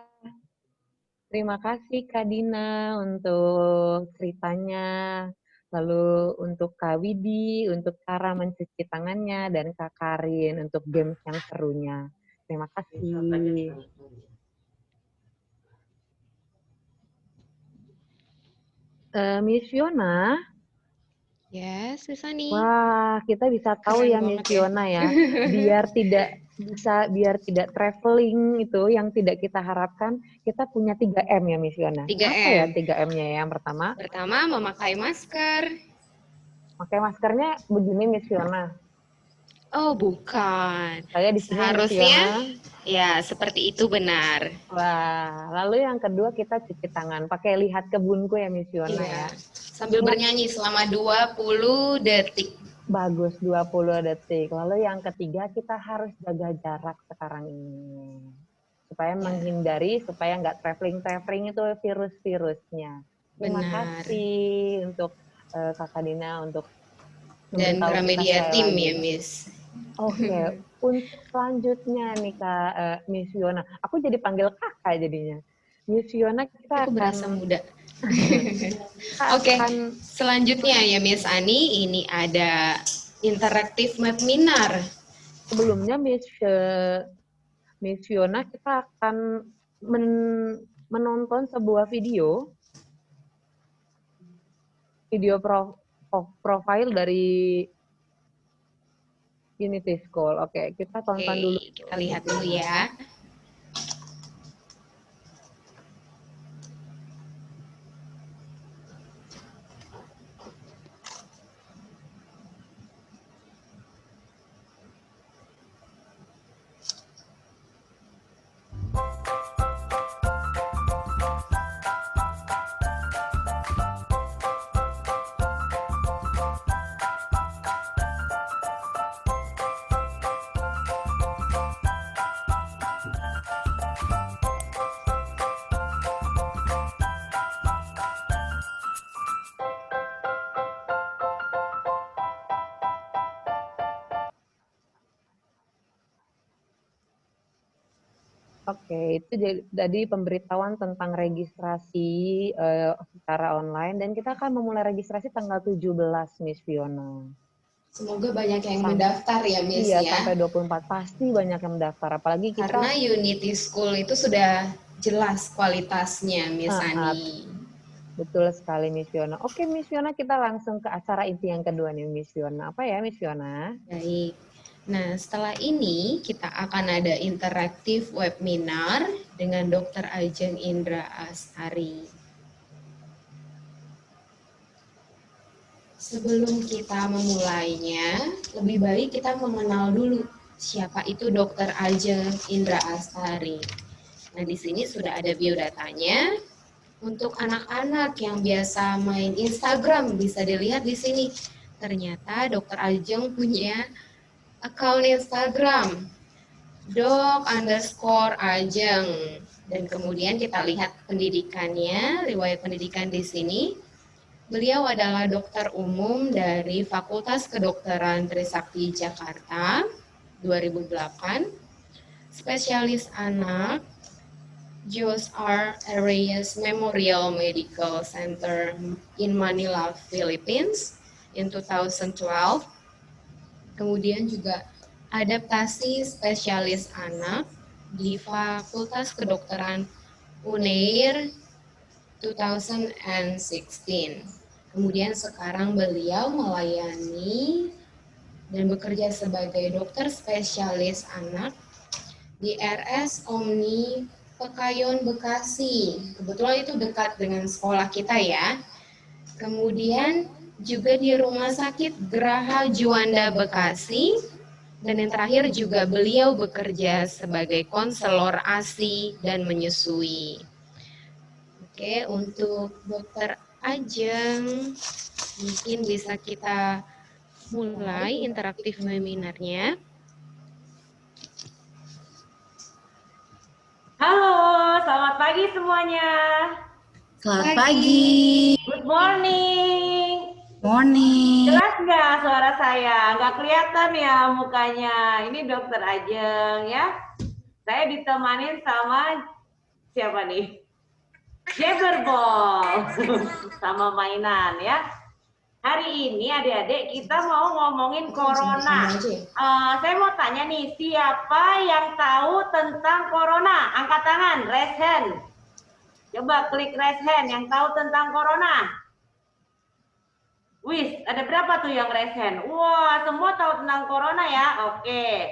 Terima kasih Kak Dina untuk ceritanya. Lalu untuk Kak Widi, untuk cara mencuci tangannya, dan Kak Karin untuk games yang serunya. Terima kasih. Miss Fiona. Yes, Susani. Wah, kita bisa tahu Keren ya Miss banget ya. Fiona ya, biar tidak traveling itu yang tidak kita harapkan, kita punya 3M ya Miss Fiona. 3M. Apa ya 3M-nya ya? Yang pertama, Memakai masker. pakai maskernya begini Miss Fiona. Oh, bukan. Saya di sini Miss Seharusnya, Fiona. ya seperti itu benar. Wah, lalu yang kedua kita cuci tangan, pakai lihat kebunku ya Miss Fiona ya. Iya. Sambil bernyanyi selama 20 detik. Bagus, 20 detik. Lalu yang ketiga, kita harus jaga jarak sekarang ini. Supaya menghindari, supaya nggak traveling-traveling itu virus-virusnya. Terima Benar. kasih untuk Kakak Dina untuk Dan memberitahu kita Gramedia sekali Team lagi. ya, Miss. Oke, untuk selanjutnya nih Kak Miss Fiona, aku jadi panggil kakak jadinya. Miss Fiona, kita Aku berasa akan muda. kita Oke, akan selanjutnya ya Miss Ani, ini ada interaktif webinar. sebelumnya Miss Fiona, kita akan menonton sebuah video profile dari Unity School. Oke, kita tonton dulu. Oke, kita lihat dulu ya. Oke, itu jadi pemberitahuan tentang registrasi secara online dan kita akan memulai registrasi tanggal 17, Miss Fiona. Semoga banyak yang mendaftar ya, Miss iya, ya. sampai 24 pasti banyak yang mendaftar, apalagi kita Karena Unity School itu sudah jelas kualitasnya, Miss Ani. Betul sekali, Miss Fiona. Oke, Miss Fiona, kita langsung ke acara inti yang kedua nih, Miss Fiona. Apa ya, Miss Fiona? Baik. Nah, setelah ini kita akan ada interaktif webinar dengan Dr. Ajeng Indra Astari. Sebelum kita memulainya, lebih baik kita mengenal dulu siapa itu Dr. Ajeng Indra Astari. Nah, di sini sudah ada biodatanya. Untuk anak-anak yang biasa main Instagram bisa dilihat di sini. Ternyata Dr. Ajeng punya akun Instagram doc_ajeng, dan kemudian kita lihat pendidikannya, riwayat pendidikan di sini. Beliau adalah dokter umum dari Fakultas Kedokteran Trisakti Jakarta 2008, spesialis anak Jose R. Arias Memorial Medical Center in Manila, Philippines in 2012. Kemudian juga adaptasi spesialis anak di Fakultas Kedokteran UNAIR 2016. Kemudian sekarang beliau melayani dan bekerja sebagai dokter spesialis anak di RS Omni Pekayon Bekasi. Kebetulan itu dekat dengan sekolah kita ya. Kemudian juga di Rumah Sakit Geraha Juanda Bekasi, dan yang terakhir juga beliau bekerja sebagai konselor ASI dan menyusui. Oke, untuk Dr. Ajeng, mungkin bisa kita mulai interaktif webinarnya. Halo, selamat pagi semuanya. Selamat pagi. Good morning. Morning. Jelas nggak suara saya? Nggak kelihatan ya mukanya. Ini Dokter Ajeng ya. Saya ditemanin sama siapa nih? Jabberball. Sama mainan ya. Hari ini adik-adik kita mau ngomongin corona. Saya mau tanya nih, siapa yang tahu tentang corona? Angkat tangan, raise hand. Coba klik raise hand yang tahu tentang corona. Wih, ada berapa tuh yang raise hand? Wah, semua tahu tentang corona ya? Oke.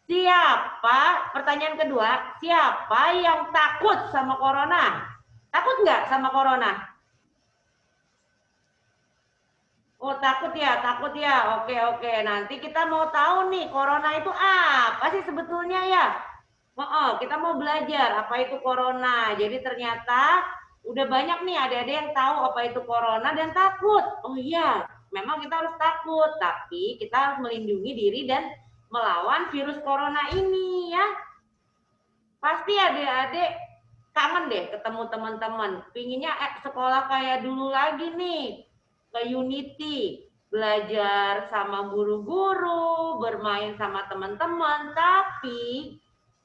Siapa, pertanyaan kedua, siapa yang takut sama corona? Takut nggak sama corona? Oh, takut ya, takut ya. Oke. Nanti kita mau tahu nih, corona itu apa sih sebetulnya ya? Kita mau belajar apa itu corona. Jadi ternyata udah banyak nih adik-adik yang tahu apa itu corona dan takut. Oh iya, memang kita harus takut, tapi kita harus melindungi diri dan melawan virus corona ini ya. Pasti adik-adik kangen deh ketemu teman-teman. Pinginnya sekolah kayak dulu lagi nih, ke Unity, belajar sama guru-guru, bermain sama teman-teman. Tapi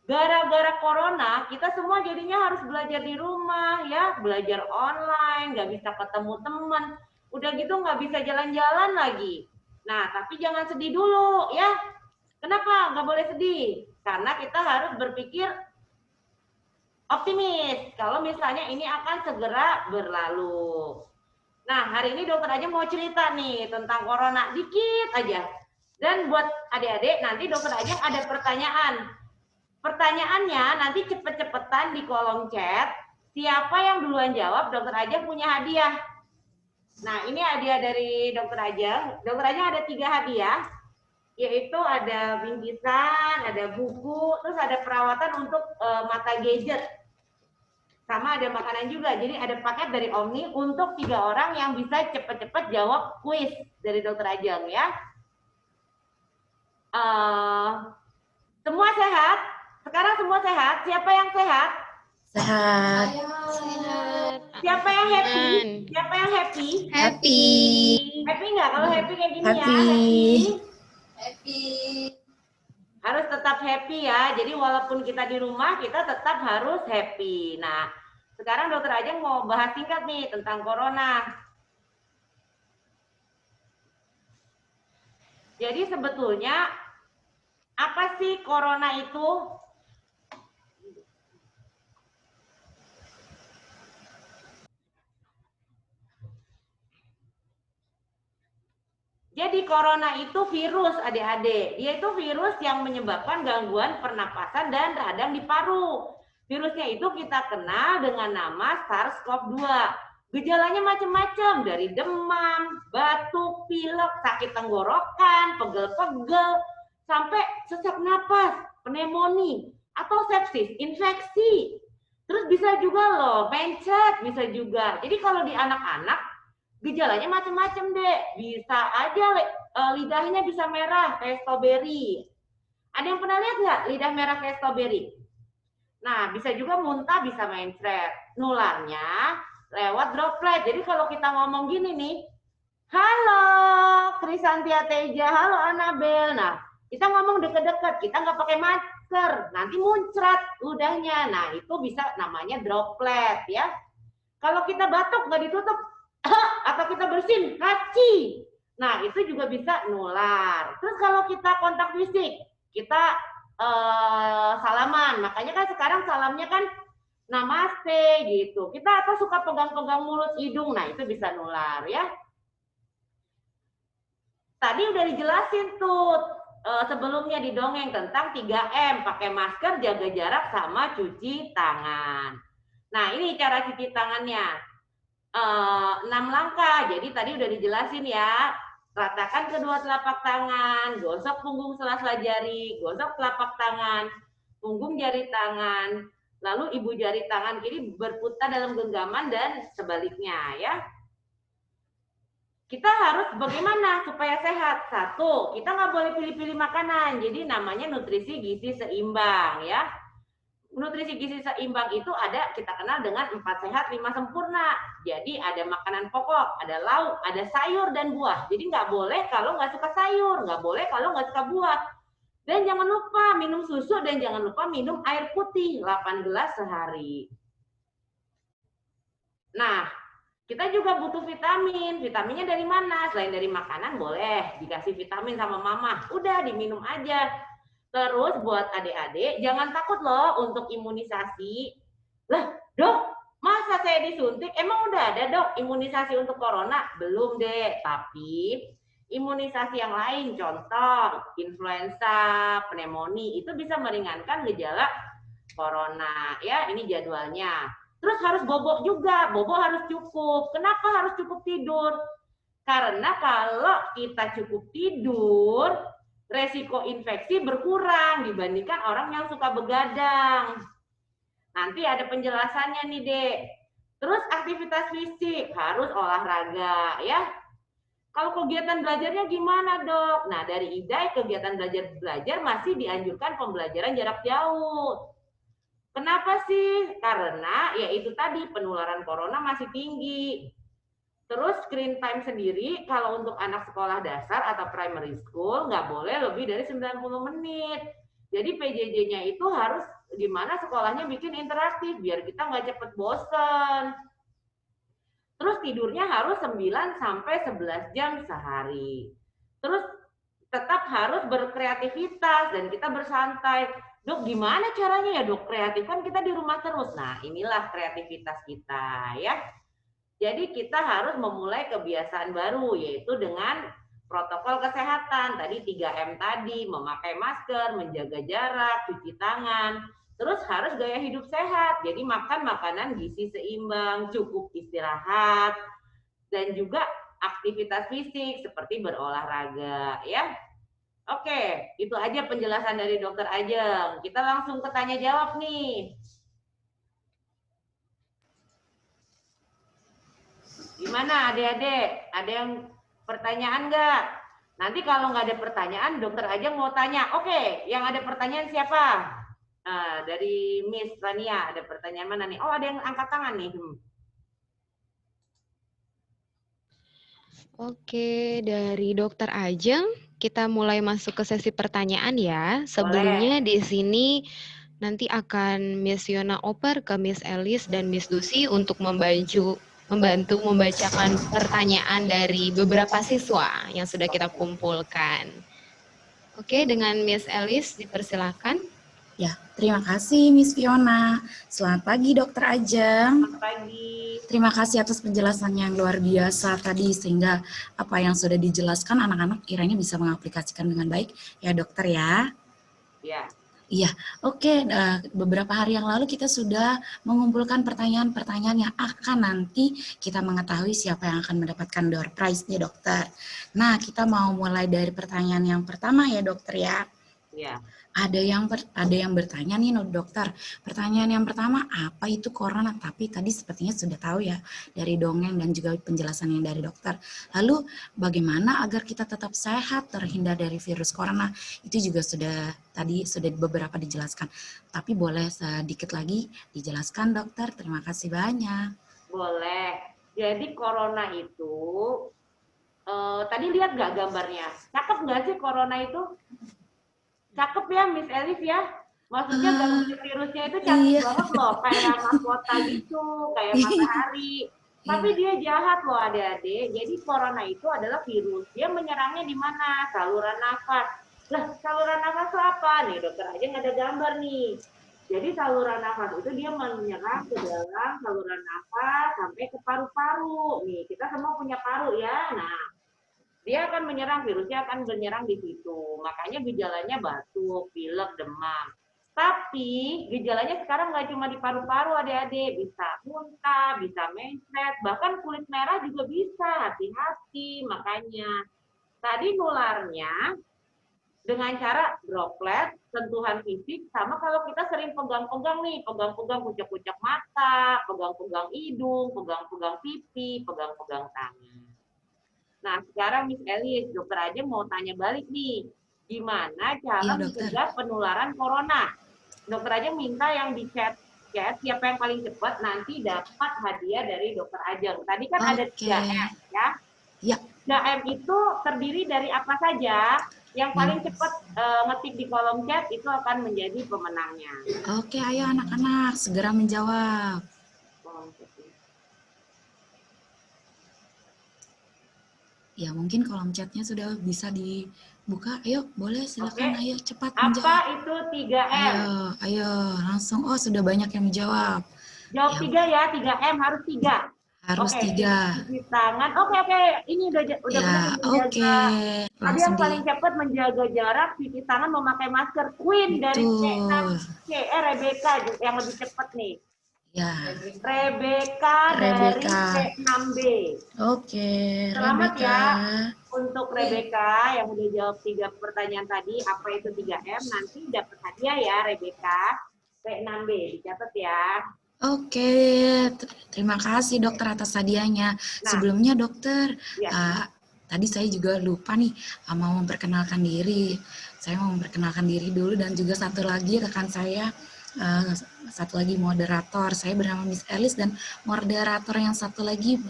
gara-gara corona, kita semua jadinya harus belajar di rumah ya, belajar online, nggak bisa ketemu teman. Udah gitu nggak bisa jalan-jalan lagi. Nah, tapi jangan sedih dulu ya. Kenapa nggak boleh sedih? Karena kita harus berpikir optimis. Kalau misalnya ini akan segera berlalu. Nah, hari ini dokter aja mau cerita nih tentang corona dikit aja. Dan buat adik-adik nanti dokter aja ada pertanyaan. Pertanyaannya nanti cepet-cepetan di kolom chat. Siapa yang duluan jawab, dokter aja punya hadiah. Nah, ini hadiah dari dokter Ajeng. Dokter Ajeng ada 3 hadiah, yaitu ada bingkisan, ada buku, terus ada perawatan untuk mata gadget. Sama ada makanan juga. Jadi ada paket dari Omni untuk 3 orang yang bisa cepet-cepet jawab kuis dari dokter Ajeng ya. Semua sehat? Sekarang semua sehat? Siapa yang sehat? Sehat. Siapa yang happy? Siapa yang happy? Happy. Happy nggak? Kalau happy kayak gini ya? Happy. Happy. Harus tetap happy ya. Jadi walaupun kita di rumah, kita tetap harus happy. Nah, sekarang dokter Ajeng mau bahas singkat nih tentang corona. Jadi sebetulnya apa sih corona itu? Jadi corona itu virus adik-adik. Dia itu virus yang menyebabkan gangguan pernapasan dan radang di paru. Virusnya itu kita kenal dengan nama SARS-CoV-2. Gejalanya macam-macam, dari demam, batuk, pilek, sakit tenggorokan, pegel-pegel, sampai sesak napas, pneumonia, atau sepsis, infeksi. Terus bisa juga loh, mencet, bisa juga. Jadi kalau di anak-anak, gejalanya macam-macam deh. Bisa aja lidahnya bisa merah kayak stroberi. Ada yang pernah lihat nggak lidah merah kayak stroberi? Nah, bisa juga muntah, bisa mencret. Nularnya lewat droplet. Jadi kalau kita ngomong gini nih, halo Krisantia Teja, halo Anabel. Nah, kita ngomong deket-deket, kita nggak pakai masker, nanti muncrat ludahnya. Nah, itu bisa namanya droplet ya. Kalau kita batuk nggak ditutup, atau kita bersin, haci. Nah, itu juga bisa nular. Terus kalau kita kontak fisik, kita salaman. Makanya kan sekarang salamnya kan namaste gitu. Kita atau suka pegang-pegang mulut hidung, nah itu bisa nular ya. Tadi udah dijelasin tuh sebelumnya di dongeng tentang 3M, pakai masker, jaga jarak, sama cuci tangan. Nah, ini cara cuci tangannya. 6 langkah. Jadi tadi udah dijelasin ya. Ratakan kedua telapak tangan, gosok punggung sela-sela jari, gosok telapak tangan, punggung jari tangan, lalu ibu jari tangan kiri berputar dalam genggaman dan sebaliknya ya. Kita harus bagaimana supaya sehat? 1, kita nggak boleh pilih-pilih makanan. Jadi namanya nutrisi gizi seimbang ya. Nutrisi gizi seimbang itu ada, kita kenal dengan 4 sehat 5 sempurna. Jadi ada makanan pokok, ada lauk, ada sayur dan buah. Jadi nggak boleh kalau nggak suka sayur, nggak boleh kalau nggak suka buah. Dan jangan lupa minum susu dan jangan lupa minum air putih 8 gelas sehari. Nah, kita juga butuh vitamin. Vitaminnya dari mana? Selain dari makanan boleh dikasih vitamin sama mama. Udah diminum aja. Terus buat adik-adik, jangan takut loh untuk imunisasi. Lah, dok, masa saya disuntik? Emang udah ada dok imunisasi untuk corona? Belum deh, tapi imunisasi yang lain, contoh influenza, pneumonia, itu bisa meringankan gejala corona. Ya, ini jadwalnya. Terus harus bobo juga, bobo harus cukup. Kenapa harus cukup tidur? Karena kalau kita cukup tidur, resiko infeksi berkurang dibandingkan orang yang suka begadang. Nanti ada penjelasannya nih, Dek. Terus aktivitas fisik, harus olahraga ya. Kalau kegiatan belajarnya gimana, Dok? Nah, dari IDAI kegiatan belajar masih dianjurkan pembelajaran jarak jauh. Kenapa sih? Karena ya itu tadi penularan corona masih tinggi. Terus screen time sendiri kalau untuk anak sekolah dasar atau primary school nggak boleh lebih dari 90 menit. Jadi PJJ-nya itu harus gimana sekolahnya bikin interaktif biar kita nggak cepet bosen. Terus tidurnya harus 9 sampai 11 jam sehari. Terus tetap harus berkreativitas dan kita bersantai. Dok, gimana caranya ya dok? Kreatif kan kita di rumah terus. Nah, inilah kreativitas kita ya. Jadi kita harus memulai kebiasaan baru, yaitu dengan protokol kesehatan. Tadi 3M tadi, memakai masker, menjaga jarak, cuci tangan. Terus harus gaya hidup sehat, jadi makan makanan gizi seimbang, cukup istirahat, dan juga aktivitas fisik seperti berolahraga. Ya, oke, itu aja penjelasan dari Dokter Ajeng. Kita langsung ke tanya jawab nih. Gimana adik-adik? Ada yang pertanyaan nggak? Nanti kalau nggak ada pertanyaan, Dokter Ajeng mau tanya. Oke, yang ada pertanyaan siapa? Dari Miss Rania, ada pertanyaan mana nih? Oh, ada yang angkat tangan nih. Oke, dari Dokter Ajeng, kita mulai masuk ke sesi pertanyaan ya. Sebelumnya di sini nanti akan Miss Yona oper ke Miss Elis dan Miss Lucy untuk membantu membacakan pertanyaan dari beberapa siswa yang sudah kita kumpulkan. Oke, dengan Miss Elis dipersilakan. Ya, terima kasih Miss Fiona. Selamat pagi Dokter Ajeng. Selamat pagi. Terima kasih atas penjelasan yang luar biasa tadi, sehingga apa yang sudah dijelaskan anak-anak kiranya bisa mengaplikasikan dengan baik ya dokter ya. Ya. Iya, oke. Beberapa hari yang lalu kita sudah mengumpulkan pertanyaan-pertanyaan yang akan nanti kita mengetahui siapa yang akan mendapatkan door prize-nya dokter. Nah, kita mau mulai dari pertanyaan yang pertama ya dokter ya. Iya. Ada yang bertanya nih dokter. Pertanyaan yang pertama, apa itu corona? Tapi tadi sepertinya sudah tahu ya dari dongeng dan juga penjelasan yang dari dokter. Lalu bagaimana agar kita tetap sehat terhindar dari virus corona? Itu juga sudah beberapa dijelaskan. Tapi boleh sedikit lagi dijelaskan dokter. Terima kasih banyak. Boleh. Jadi corona itu tadi lihat nggak gambarnya? Cakep nggak sih corona itu? Cakep ya Miss Elis ya, maksudnya gambar virusnya itu cantik banget loh, kayak mahkota gitu, kayak matahari. Tapi dia jahat loh adik-adik. Jadi corona itu adalah virus. Dia menyerangnya di mana? Saluran nafas. Lah, saluran nafas itu apa? Nih dokter aja nggak ada gambar nih. Jadi saluran nafas itu dia menyerang ke dalam saluran nafas sampai ke paru-paru. Nih kita semua punya paru ya. Nah, dia akan menyerang, virusnya akan menyerang di situ. Makanya gejalanya batuk, pilek, demam. Tapi gejalanya sekarang nggak cuma di paru-paru adik-adik, bisa muntah, bisa mencret, bahkan kulit merah juga bisa. Hati-hati makanya. Tadi nularnya dengan cara droplet, sentuhan fisik, sama kalau kita sering pegang-pegang nih, pegang-pegang pucuk-pucuk mata, pegang-pegang hidung, pegang-pegang pipi, pegang-pegang tangan. Nah, sekarang Miss Elis, dokter aja mau tanya balik nih, gimana cara mencegah penularan corona? Dokter aja minta yang di chat, siapa yang paling cepat nanti dapat hadiah dari dokter Ajeng. Tadi kan ada 3M ya? Ya. 3M itu terdiri dari apa saja? Yang paling cepat ngetik di kolom chat itu akan menjadi pemenangnya. Oke, ayo anak-anak segera menjawab. Ya, mungkin kolom chatnya sudah bisa dibuka. Ayo, boleh silakan. Ayo, cepat menjawab. Apa itu 3M? Ayo, langsung. Oh, sudah banyak yang menjawab. Jawab 3 ya, 3M harus 3. Harus 3. Cuci tangan. Oke. Ini udah ya, benar menjaga. Tadi yang paling cepat menjaga jarak, cuci tangan, memakai masker. Queen dari C6C, Rebecca yang lebih cepat nih. Ya. Rebecca dari C6B. Oke, Selamat Rebecca. Ya untuk Rebecca yang udah jawab 3 pertanyaan tadi. Apa itu 3M? Nanti dapat hadiah ya Rebecca. C6B, dicatat ya. Oke, terima kasih dokter atas hadiahnya. Sebelumnya dokter, tadi saya juga lupa nih mau memperkenalkan diri. Saya mau memperkenalkan diri dulu dan juga satu lagi rekan saya, satu lagi moderator. Saya bernama Miss Elis dan moderator yang satu lagi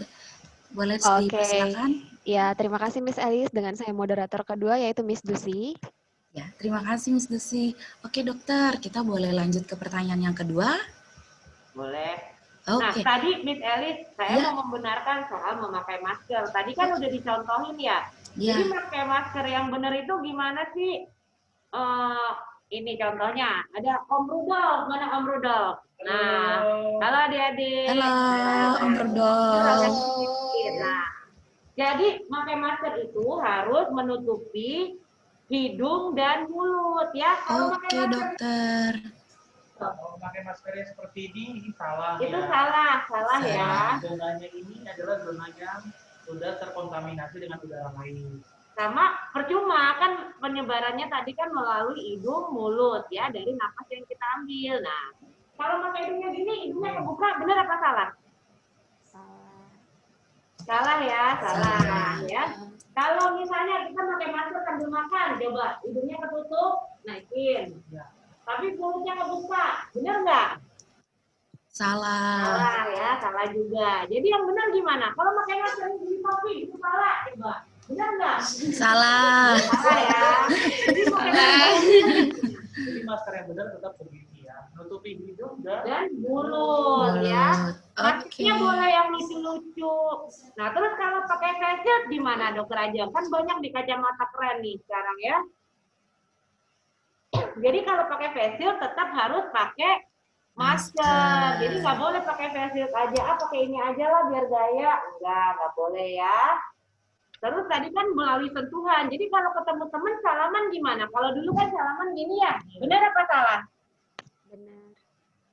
boleh dipersilakan. Ya, terima kasih Miss Elis. Dengan saya moderator kedua yaitu Miss Dusi. Ya, terima kasih Miss Dusi. Oke dokter, kita boleh lanjut ke pertanyaan yang kedua? Boleh. Oke. Nah, tadi Miss Elis, saya mau membenarkan soal memakai masker. Tadi kan udah dicontohin ya. Jadi pakai masker yang benar itu gimana sih? Ini contohnya, ada Om Rudolf. Mana Om Rudolf? Nah, halo adik-adik. Halo Om Rudolf. Nah, jadi pakai masker itu harus menutupi hidung dan mulut ya. Oke dokter. Kalau pakai maskernya seperti ini salah. Itu ya. salah ya. Zonanya ini adalah zona yang sudah terkontaminasi dengan udara lain. Sama percuma kan penyebarannya tadi kan melalui hidung, mulut ya, dari napas yang kita ambil. Nah, kalau pakai hidungnya gini, hidungnya kebuka, benar apa salah? Salah ya, salah ya. Kalau misalnya kita pakai masker sambil makan, coba hidungnya ketutup, naikin. Tapi mulutnya kebuka, benar nggak? Salah. Salah ya, salah juga. Jadi yang benar gimana? Kalau pakai masker di topi, itu salah, coba. Benar nggak? Salah. Salah ya. Jadi masker yang benar tetap begini ya, menutupi hidung dan mulut ya. Maksudnya Oke. boleh yang lucu-lucu. Nah, terus kalau pakai face shield gimana dokter Ajeng? Kan banyak di kacamata keren nih sekarang ya. Jadi kalau pakai face shield tetap harus pakai masker. Jadi nggak boleh pakai face shield aja, pakai ini aja lah biar gaya. Nggak boleh ya. Terus tadi kan melalui sentuhan. Jadi kalau ketemu teman salaman gimana? Kalau dulu kan salaman gini ya. Benar apa salah? Benar.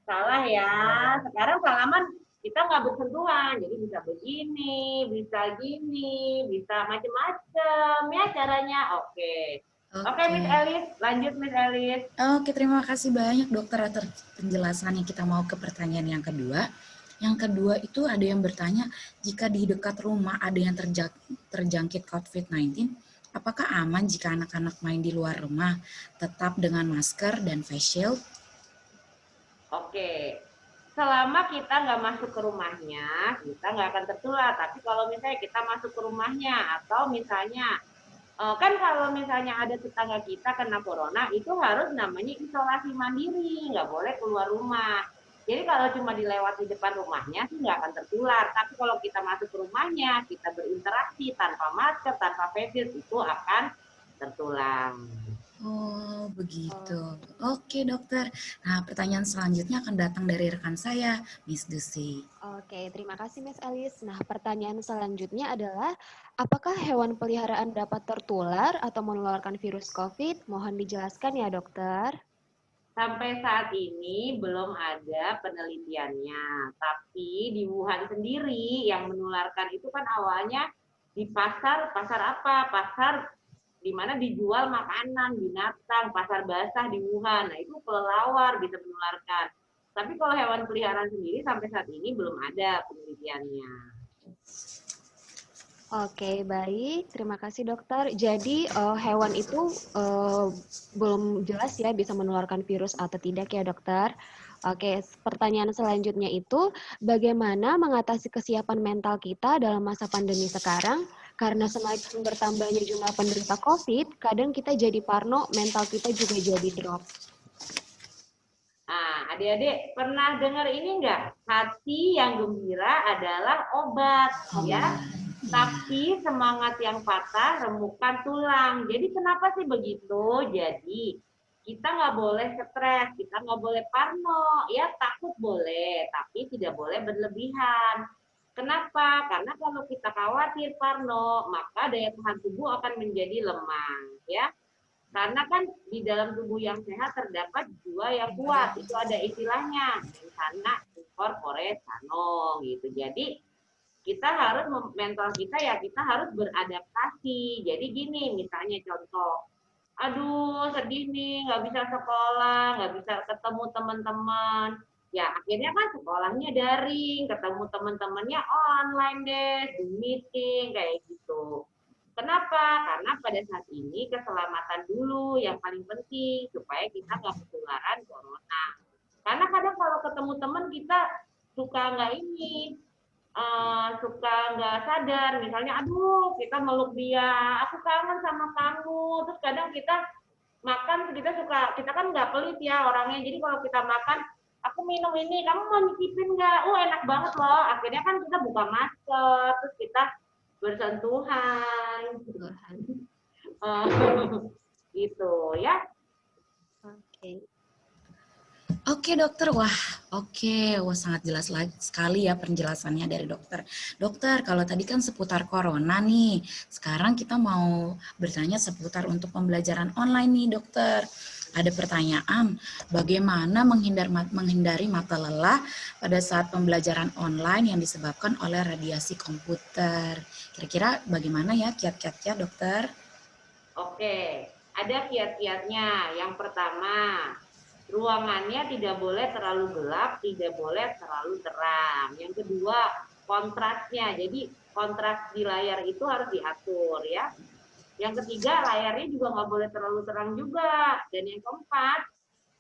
Salah ya. Sekarang salaman kita nggak bersentuhan. Jadi bisa begini, bisa gini, bisa macam-macam ya caranya. Oke. Oke, Miss Elis, lanjut Miss Elis. Oke, terima kasih banyak dokter atas penjelasannya. Kita mau ke pertanyaan yang kedua. Yang kedua itu ada yang bertanya, jika di dekat rumah ada yang terjangkit COVID-19, apakah aman jika anak-anak main di luar rumah tetap dengan masker dan face shield? Oke, selama kita nggak masuk ke rumahnya, kita nggak akan tertular. Tapi kalau misalnya kita masuk ke rumahnya, atau misalnya kan kalau misalnya ada tetangga kita kena corona, itu harus namanya isolasi mandiri, nggak boleh keluar rumah. Jadi kalau cuma dilewati depan rumahnya sih nggak akan tertular. Tapi kalau kita masuk ke rumahnya, kita berinteraksi tanpa masker, tanpa face shield, itu akan tertular. Oh, begitu. Oke, dokter. Nah, pertanyaan selanjutnya akan datang dari rekan saya, Miss Dusi. Oke, terima kasih Miss Elis. Nah, pertanyaan selanjutnya adalah, apakah hewan peliharaan dapat tertular atau menularkan virus COVID? Mohon dijelaskan ya, dokter. Sampai saat ini belum ada penelitiannya. Tapi di Wuhan sendiri yang menularkan itu kan awalnya di pasar apa? Pasar di mana dijual makanan, binatang, pasar basah di Wuhan. Nah, itu kelelawar bisa menularkan. Tapi kalau hewan peliharaan sendiri sampai saat ini belum ada penelitiannya. Oke, baik. Terima kasih dokter. Jadi hewan itu belum jelas ya bisa menularkan virus atau tidak ya dokter. Oke, pertanyaan selanjutnya itu bagaimana mengatasi kesiapan mental kita dalam masa pandemi sekarang? Karena semakin bertambahnya jumlah penderita COVID, kadang kita jadi parno, mental kita juga jadi drop. Nah, adik-adik pernah dengar ini enggak? Hati yang gembira adalah obat, ya. Tapi semangat yang patah remukan tulang. Jadi kenapa sih begitu? Jadi kita nggak boleh stres, kita nggak boleh parno, ya takut boleh, tapi tidak boleh berlebihan. Kenapa? Karena kalau kita khawatir parno, maka daya tahan tubuh akan menjadi lemah, ya. Karena kan di dalam tubuh yang sehat terdapat jiwa yang kuat, itu ada istilahnya, mensana incorpore sano, gitu. Jadi kita harus mental kita ya kita harus beradaptasi. Jadi gini, misalnya contoh, aduh sedih nih, nggak bisa sekolah, nggak bisa ketemu teman-teman. Ya akhirnya kan sekolahnya daring, ketemu teman-temannya online deh, Zoom meeting kayak gitu. Kenapa? Karena pada saat ini keselamatan dulu yang paling penting supaya kita nggak ketularan corona. Karena kadang kalau ketemu teman kita suka nggak suka nggak sadar, misalnya, aduh kita meluk dia, aku kangen sama kamu. Terus kadang kita makan, kita kan nggak pelit ya orangnya. Jadi kalau kita makan, aku minum ini, kamu mau nyicipin nggak? Enak banget loh. Akhirnya kan kita buka masker, terus kita bersentuhan, gitu ya. Oke dokter, wah sangat jelas sekali ya penjelasannya dari dokter. Dokter, kalau tadi kan seputar corona nih, sekarang kita mau bertanya seputar untuk pembelajaran online nih dokter. Ada pertanyaan, bagaimana menghindari mata lelah pada saat pembelajaran online yang disebabkan oleh radiasi komputer? Kira-kira bagaimana ya kiat-kiatnya dokter? Oke, ada kiat-kiatnya. Yang pertama, ruangannya tidak boleh terlalu gelap, tidak boleh terlalu terang. Yang kedua, kontrasnya. Jadi kontras di layar itu harus diatur ya. Yang ketiga, layarnya juga nggak boleh terlalu terang juga. Dan yang keempat,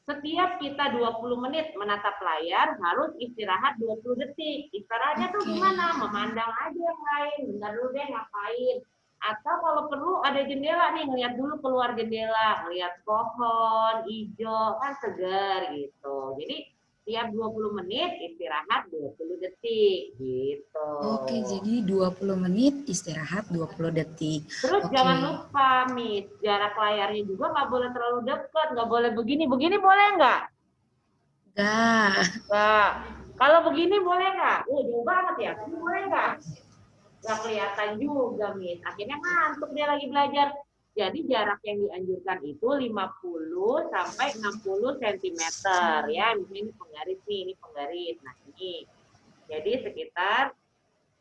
setiap kita 20 menit menatap layar harus istirahat 20 detik. Istirahatnya tuh gimana? Memandang aja yang lain, bentar dulu deh ngapain. Atau kalau perlu ada jendela nih, ngeliat dulu keluar jendela, ngeliat pohon, hijau, kan segar gitu. Jadi tiap 20 menit istirahat 20 detik gitu. Oke, jadi 20 menit istirahat 20 detik. Terus jangan lupa, Miss, jarak layarnya juga nggak boleh terlalu dekat, nggak boleh begini boleh nggak? Nggak. Kalau begini boleh nggak? Jauh banget ya, ini boleh nggak? Nggak kelihatan juga, Miss. Akhirnya ngantuk dia lagi belajar. Jadi jarak yang dianjurkan itu 50 sampai 60 cm ya. Misalnya ini penggaris nih, ini penggaris. Nah ini. Jadi sekitar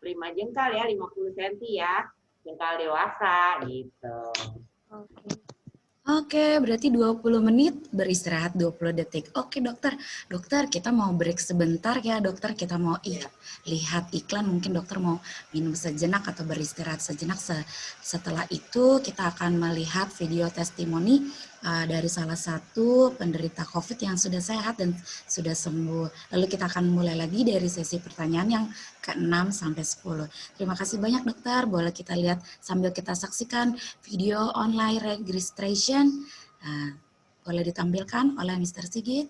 5 jengkal ya, 50 cm ya. Jengkal dewasa gitu. Oke, berarti 20 menit beristirahat 20 detik. Oke dokter, kita mau break sebentar ya dokter, kita mau lihat iklan, mungkin dokter mau minum sejenak atau beristirahat sejenak. Setelah itu kita akan melihat video testimoni dari salah satu penderita COVID yang sudah sehat dan sudah sembuh. Lalu kita akan mulai lagi dari sesi pertanyaan yang ke-6 sampai 10. Terima kasih banyak dokter, boleh kita lihat sambil kita saksikan video online registration. Boleh ditampilkan oleh Mr. Sigit.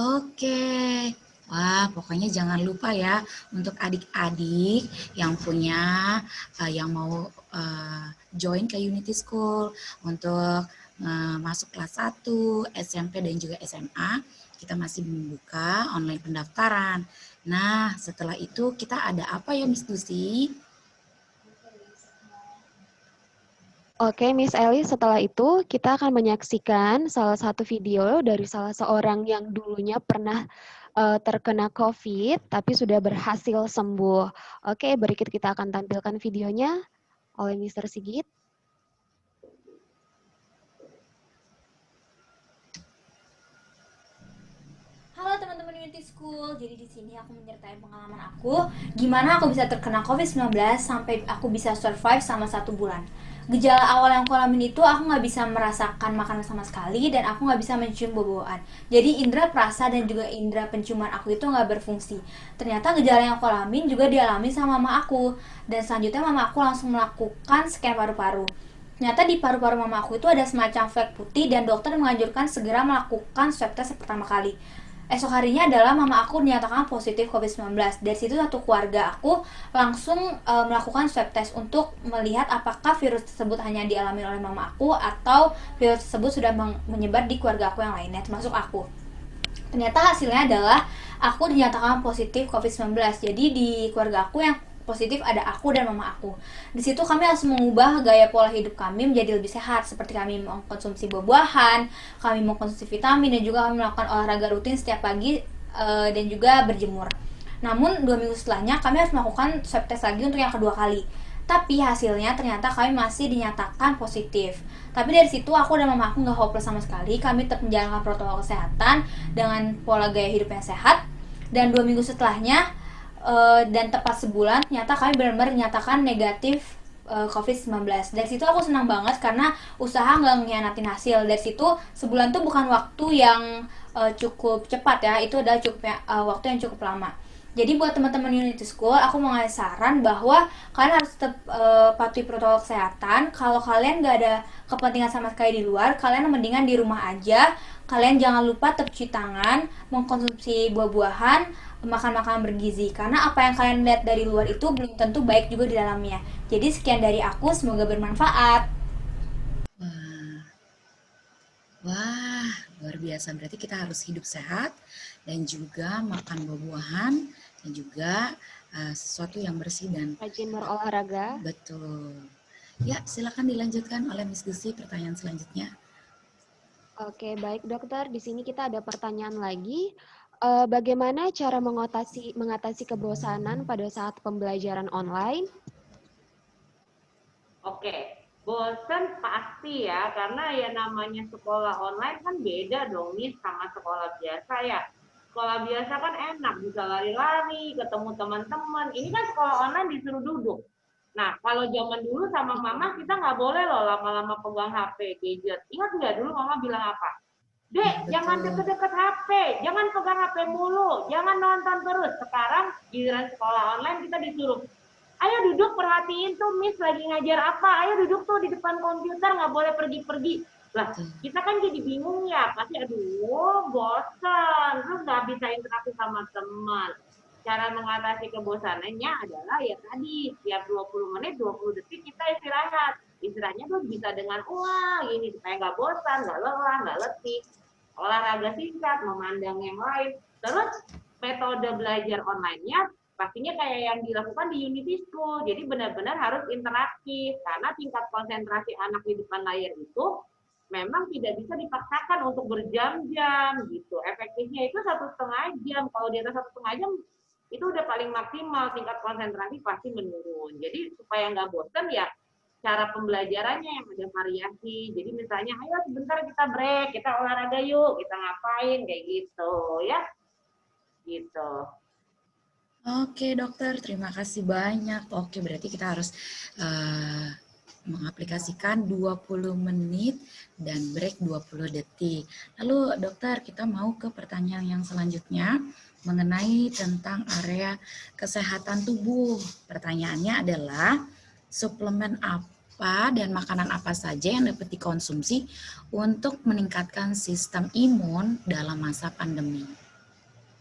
Oke, wah pokoknya jangan lupa ya untuk adik-adik yang punya, yang mau join ke Unity School untuk masuk kelas 1, SMP dan juga SMA, kita masih membuka online pendaftaran. Nah setelah itu kita ada apa ya Miss Lucy? Oke, Miss Eli, setelah itu kita akan menyaksikan salah satu video dari salah seorang yang dulunya pernah terkena COVID, tapi sudah berhasil sembuh. Oke, berikut kita akan tampilkan videonya oleh Mr. Sigit. Halo teman-teman Unity School, jadi di sini aku menyertai pengalaman aku gimana aku bisa terkena COVID-19 sampai aku bisa survive selama 1 bulan. Gejala awal yang aku alamin itu aku nggak bisa merasakan makanan sama sekali dan aku nggak bisa mencium bau-bauan. Jadi indera perasa dan juga indera penciuman aku itu nggak berfungsi. Ternyata gejala yang aku alamin juga dialami sama mama aku. Dan selanjutnya mama aku langsung melakukan scan paru-paru. Ternyata di paru-paru mama aku itu ada semacam flek putih dan dokter menganjurkan segera melakukan swab test pertama kali. Esok harinya adalah mama aku dinyatakan positif COVID-19. Dari situ satu keluarga aku langsung melakukan swab test untuk melihat apakah virus tersebut hanya dialami oleh mama aku atau virus tersebut sudah menyebar di keluarga aku yang lainnya, termasuk aku. Ternyata hasilnya adalah aku dinyatakan positif COVID-19. Jadi di keluarga aku yang positif ada aku dan mama aku. Di situ kami harus mengubah gaya pola hidup kami menjadi lebih sehat, seperti kami mengkonsumsi buah-buahan, kami mengkonsumsi vitamin, dan juga kami melakukan olahraga rutin setiap pagi dan juga berjemur. Namun 2 minggu setelahnya kami harus melakukan swab test lagi untuk yang kedua kali. Tapi hasilnya ternyata kami masih dinyatakan positif. Tapi dari situ aku dan mama aku nggak hopeless sama sekali. Kami tetap menjalankan protokol kesehatan dengan pola gaya hidup yang sehat. Dan 2 minggu setelahnya dan tepat sebulan, ternyata kami benar-benar dinyatakan negatif COVID-19. Dari situ aku senang banget karena usaha nggak ngianatin hasil. Dari situ sebulan tuh bukan waktu yang cukup cepat ya, itu adalah waktu yang cukup lama. Jadi buat teman-teman Unity School, aku mau ngasih saran bahwa kalian harus tetap patuhi protokol kesehatan. Kalau kalian nggak ada kepentingan sama sekali di luar, kalian mendingan di rumah aja. Kalian jangan lupa tetap cuci tangan, mengkonsumsi buah-buahan, makan makanan bergizi. Karena apa yang kalian lihat dari luar itu belum tentu baik juga di dalamnya. Jadi sekian dari aku, semoga bermanfaat. Wah, luar biasa. Berarti kita harus hidup sehat dan juga makan buah-buahan dan juga sesuatu yang bersih dan rajin berolahraga. Betul. Ya, silakan dilanjutkan oleh Miss Desi pertanyaan selanjutnya. Oke, baik dokter. Di sini kita ada pertanyaan lagi. Bagaimana cara mengatasi kebosanan pada saat pembelajaran online? Oke, bosen pasti ya, karena ya namanya sekolah online kan beda dong nih sama sekolah biasa ya. Sekolah biasa kan enak, bisa lari-lari, ketemu teman-teman. Ini kan sekolah online disuruh duduk. Nah, kalau zaman dulu sama mama kita nggak boleh loh lama-lama pegang HP, gadget. Ingat nggak dulu mama bilang apa? Dek, jangan deket-deket HP, jangan pegang HP mulu, jangan nonton terus. Sekarang giliran sekolah online kita disuruh, ayo duduk perhatiin tuh Miss lagi ngajar apa, ayo duduk tuh di depan komputer, nggak boleh pergi-pergi. Lah, kita kan jadi bingung ya, pasti aduh bosan, terus nggak bisa interaksi sama teman. Cara mengatasi kebosanannya adalah ya tadi, tiap 20 menit, 20 detik kita istirahat. Istirahatnya tuh bisa dengan gini, supaya nggak bosan, nggak lelah, nggak letih. Olahraga singkat, memandang yang lain. Terus metode belajar online-nya pastinya kayak yang dilakukan di Unity School. Jadi benar-benar harus interaktif, karena tingkat konsentrasi anak di depan layar itu memang tidak bisa dipaksakan untuk berjam-jam gitu. Efektifnya itu 1,5 jam. Kalau di atas 1,5 jam, itu udah paling maksimal, tingkat konsentrasi pasti menurun. Jadi supaya nggak bosan ya, cara pembelajarannya yang ada variasi. Jadi misalnya, ayo sebentar kita break, kita olahraga yuk, kita ngapain, kayak gitu ya. Gitu. Oke dokter, terima kasih banyak. Oke, berarti kita harus mengaplikasikan 20 menit dan break 20 detik. Lalu dokter, kita mau ke pertanyaan yang selanjutnya mengenai tentang area kesehatan tubuh. Pertanyaannya adalah, suplemen apa dan makanan apa saja yang dapat dikonsumsi untuk meningkatkan sistem imun dalam masa pandemi?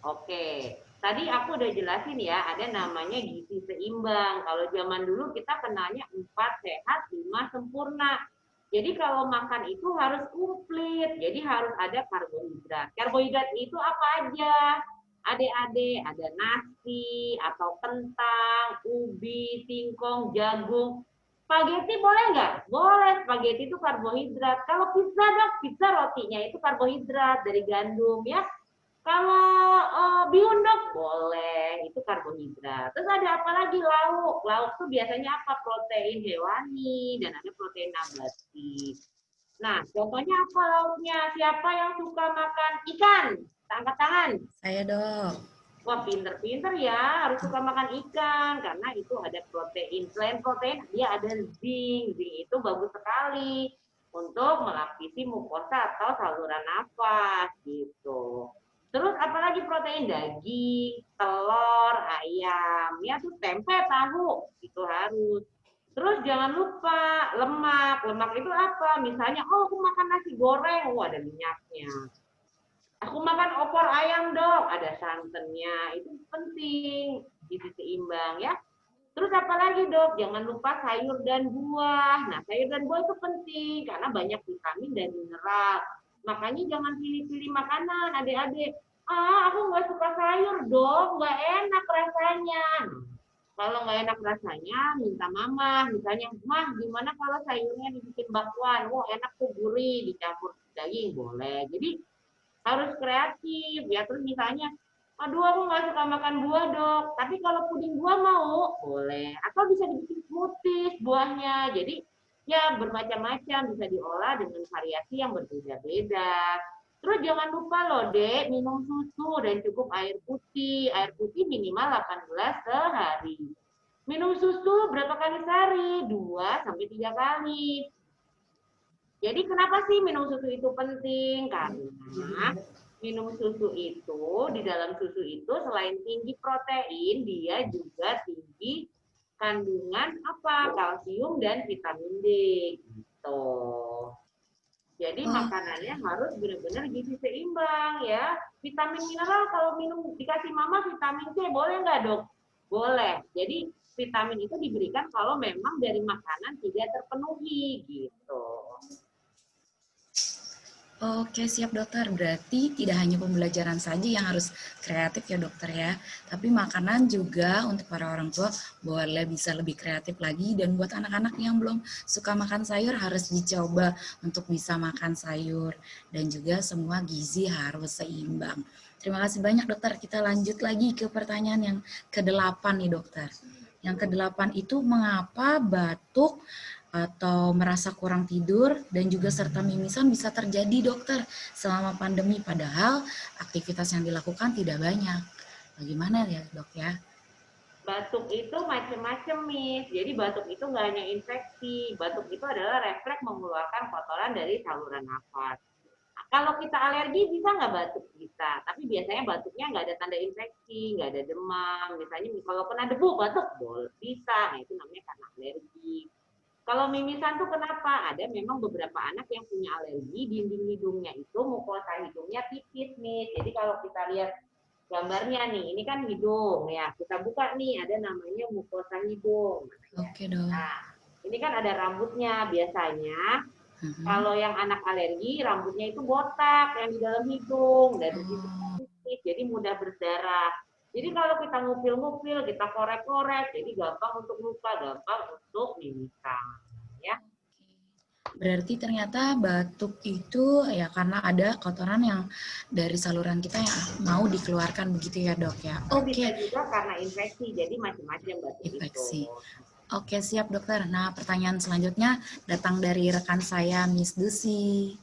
Oke, tadi aku udah jelasin ya, ada namanya gizi seimbang. Kalau zaman dulu kita kenalnya 4 sehat, 5 sempurna. Jadi kalau makan itu harus komplit, jadi harus ada karbohidrat. Karbohidrat itu apa aja? Adik-adik, ada nasi, atau kentang, ubi, singkong, jagung. Spaghetti boleh nggak? Boleh, spaghetti itu karbohidrat. Kalau pizza dok, pizza rotinya itu karbohidrat dari gandum ya. Kalau bihun dok, boleh, itu karbohidrat. Terus ada apa lagi? Lauk. Lauk tuh biasanya apa? Protein hewani dan ada protein nabati. Nah, contohnya apa lauknya? Siapa yang suka makan ikan? Angkat tangan. Saya dok. Wah, pinter-pinter ya, harus suka makan ikan karena itu ada protein. Selain protein, dia ada zinc. Zinc itu bagus sekali untuk melapisi mukosa atau saluran nafas gitu. Terus apalagi protein? Daging, telur, ayam, ya tuh tempe, tahu itu harus. Terus jangan lupa lemak. Lemak itu apa? Misalnya, aku makan nasi goreng, ada minyaknya. Aku makan opor ayam dok, ada santannya, itu penting, gizi seimbang ya. Terus apa lagi dok? Jangan lupa sayur dan buah. Nah, sayur dan buah itu penting karena banyak vitamin dan mineral. Makanya jangan pilih-pilih makanan, adik-adik. Aku nggak suka sayur dok, nggak enak rasanya. Kalau nggak enak rasanya, minta mama. Misalnya, mah gimana kalau sayurnya dibikin bakwan? Wah enak tuh, gurih, dicampur daging, boleh. Jadi harus kreatif ya. Terus misalnya, aduh aku nggak suka makan buah dok, tapi kalau puding buah mau, boleh. Atau bisa dibikin smoothies buahnya. Jadi ya bermacam-macam, bisa diolah dengan variasi yang berbeda-beda. Terus jangan lupa loh dek, minum susu dan cukup air putih. Air putih minimal 8 gelas sehari. Minum susu berapa kali sehari? 2 sampai 3 kali. Jadi kenapa sih minum susu itu penting? Karena minum susu itu, di dalam susu itu selain tinggi protein, dia juga tinggi kandungan apa? Kalsium dan vitamin D. Gitu. Jadi makanannya harus benar-benar gizi seimbang ya. Vitamin mineral kalau minum dikasih mama vitamin C boleh nggak dok? Boleh. Jadi vitamin itu diberikan kalau memang dari makanan tidak terpenuhi gitu. Oke, siap dokter. Berarti tidak hanya pembelajaran saja yang harus kreatif ya dokter ya, tapi makanan juga untuk para orang tua boleh bisa lebih kreatif lagi, dan buat anak-anak yang belum suka makan sayur harus dicoba untuk bisa makan sayur, dan juga semua gizi harus seimbang. Terima kasih banyak dokter. Kita lanjut lagi ke pertanyaan yang ke-8 nih dokter. Yang ke-8 itu mengapa batuk atau merasa kurang tidur dan juga serta mimisan bisa terjadi dokter selama pandemi, padahal aktivitas yang dilakukan tidak banyak. Bagaimana ya dok ya? Batuk itu macam-macam Miss. Jadi batuk itu nggak hanya infeksi. Batuk itu adalah refleks mengeluarkan kotoran dari saluran nafas. Nah, kalau kita alergi bisa nggak batuk? Bisa. Tapi biasanya batuknya nggak ada tanda infeksi, nggak ada demam. Misalnya kalau kena debu batuk, boleh bisa. Nah itu namanya karena alergi. Kalau mimisan tuh kenapa? Ada memang beberapa anak yang punya alergi, dinding hidungnya itu mukosa hidungnya tipis nih. Jadi kalau kita lihat gambarnya nih, ini kan hidung ya. Kita buka nih, ada namanya mukosa hidung. Oke dok. Nah, ini kan ada rambutnya biasanya. Kalau yang anak alergi, rambutnya itu botak yang di dalam hidung dan di situ tipis, jadi mudah berdarah. Jadi kalau kita ngupil-ngupil, kita korek-korek, jadi gampang untuk luka, gampang untuk mimisan, ya. Berarti ternyata batuk itu ya karena ada kotoran yang dari saluran kita yang mau dikeluarkan begitu ya dok ya. Oke. Bisa juga karena infeksi, jadi macam-macam batuk infeksi. itu. Oke siap dokter. Nah pertanyaan selanjutnya datang dari rekan saya Miss Dusi.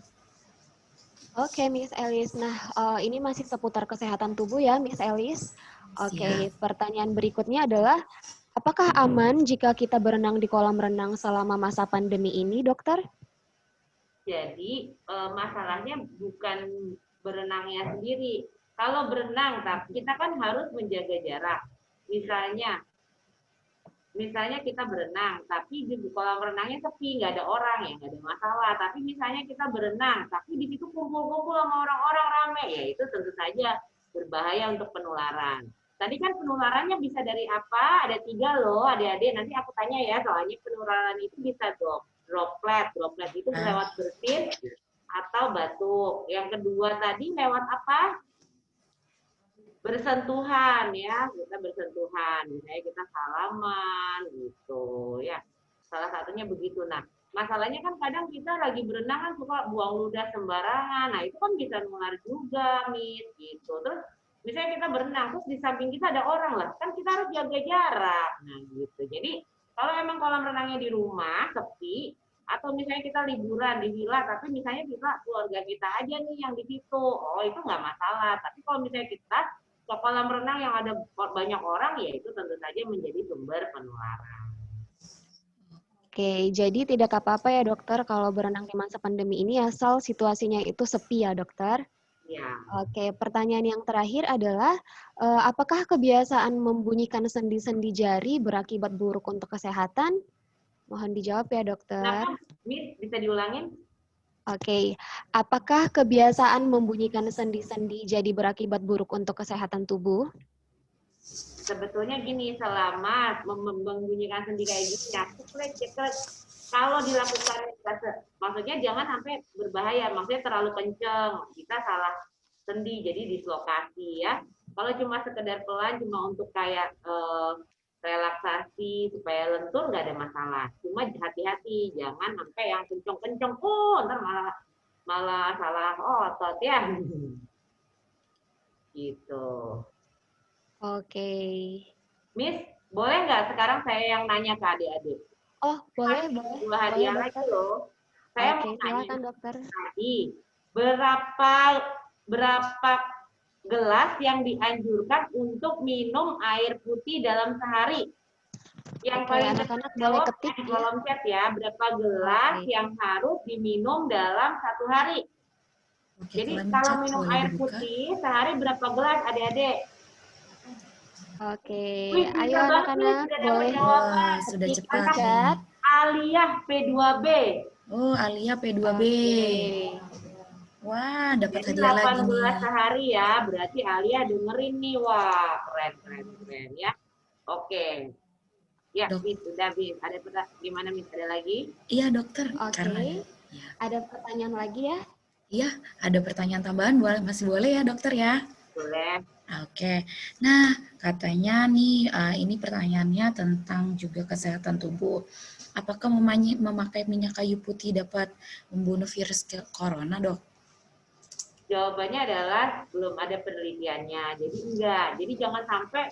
Oke, Miss Elis. Nah, ini masih seputar kesehatan tubuh ya, Miss Elis. Oke, pertanyaan berikutnya adalah, apakah aman jika kita berenang di kolam renang selama masa pandemi ini, dokter? Jadi, masalahnya bukan berenangnya sendiri. Kalau berenang, tapi kita kan harus menjaga jarak. Misalnya kita berenang, tapi di kolam renangnya sepi, nggak ada orang, ya nggak ada masalah. Tapi misalnya kita berenang, tapi di situ kumpul-kumpul sama orang-orang rame, ya itu tentu saja berbahaya untuk penularan. Tadi kan penularannya bisa dari apa? Ada 3 loh, adik-adik. Nanti aku tanya ya, soalnya penularan itu bisa droplet. Droplet itu lewat bersin atau batuk. Yang kedua tadi lewat apa? Bersentuhan ya, kita bersentuhan, misalnya kita salaman gitu ya, salah satunya begitu. Nah masalahnya kan kadang kita lagi berenang kan suka buang ludah sembarangan, nah itu kan bisa nular juga Miss gitu. Terus misalnya kita berenang terus di samping kita ada orang lah, kan kita harus jaga jarak, nah gitu. Jadi kalau emang kolam renangnya di rumah sepi, atau misalnya kita liburan di villa, tapi misalnya kita keluarga kita aja nih yang di situ, oh itu nggak masalah. Tapi kalau misalnya kita ke kolam renang yang ada banyak orang, ya itu tentu saja menjadi sumber penularan. Oke, jadi tidak apa-apa ya dokter kalau berenang di masa pandemi ini asal situasinya itu sepi ya dokter? Ya. Oke, pertanyaan yang terakhir adalah, apakah kebiasaan membunyikan sendi-sendi jari berakibat buruk untuk kesehatan? Mohon dijawab ya dokter. Kenapa, Miss? Bisa diulangin? Oke, apakah kebiasaan membunyikan sendi-sendi jadi berakibat buruk untuk kesehatan tubuh? Sebetulnya gini, selama membunyikan sendi kayak gitu ya, ceklek, kalau dilakukan, maksudnya jangan sampai berbahaya, maksudnya terlalu kenceng, kita salah sendi, jadi dislokasi ya. Kalau cuma sekedar pelan, cuma untuk kayak relaksasi supaya lentur nggak ada masalah. Cuma hati-hati, jangan sampai yang kenceng-kenceng, ntar malah salah otot ya. Gitu. Oke. Miss, boleh nggak sekarang saya yang nanya ke adik-adik? Oh, boleh, boleh. Dua hadiah Boleh, lagi dokter. loh. Saya Oke, mau nanya silakan dokter. tadi, berapa gelas yang dianjurkan untuk minum air putih dalam sehari? Yang Oke, paling anak-anak boleh jawab ketik di ya. kolom chat ya, berapa gelas Oke. yang harus diminum dalam satu hari? Oke, Jadi kolom kalau chat minum boleh air dibuka. putih sehari berapa gelas adik-adik? Oke, Wih, ayo pintar banget nih, anak-anak sudah dapat boleh jawaban. Sudah Ketik cepat anak chat. Aliyah P2B. Oh, Alia P2B. Oke. Wah, dapat Jadi hadiah lagi 8 gelas nih. sehari ya, berarti Alia dengerin nih. Wah, keren ya. Oke. Ya, Dok. Bis, udah Bis. Ada gimana Bis? Ada lagi? Iya, dokter. Oke. Karena Ada pertanyaan lagi ya? iya, ada pertanyaan tambahan, masih boleh ya dokter ya? Boleh. Oke, nah katanya nih ini pertanyaannya tentang juga kesehatan tubuh. Apakah memakai minyak kayu putih dapat membunuh virus corona, dok? Jawabannya adalah belum ada penelitiannya. Jadi enggak. Jadi jangan sampai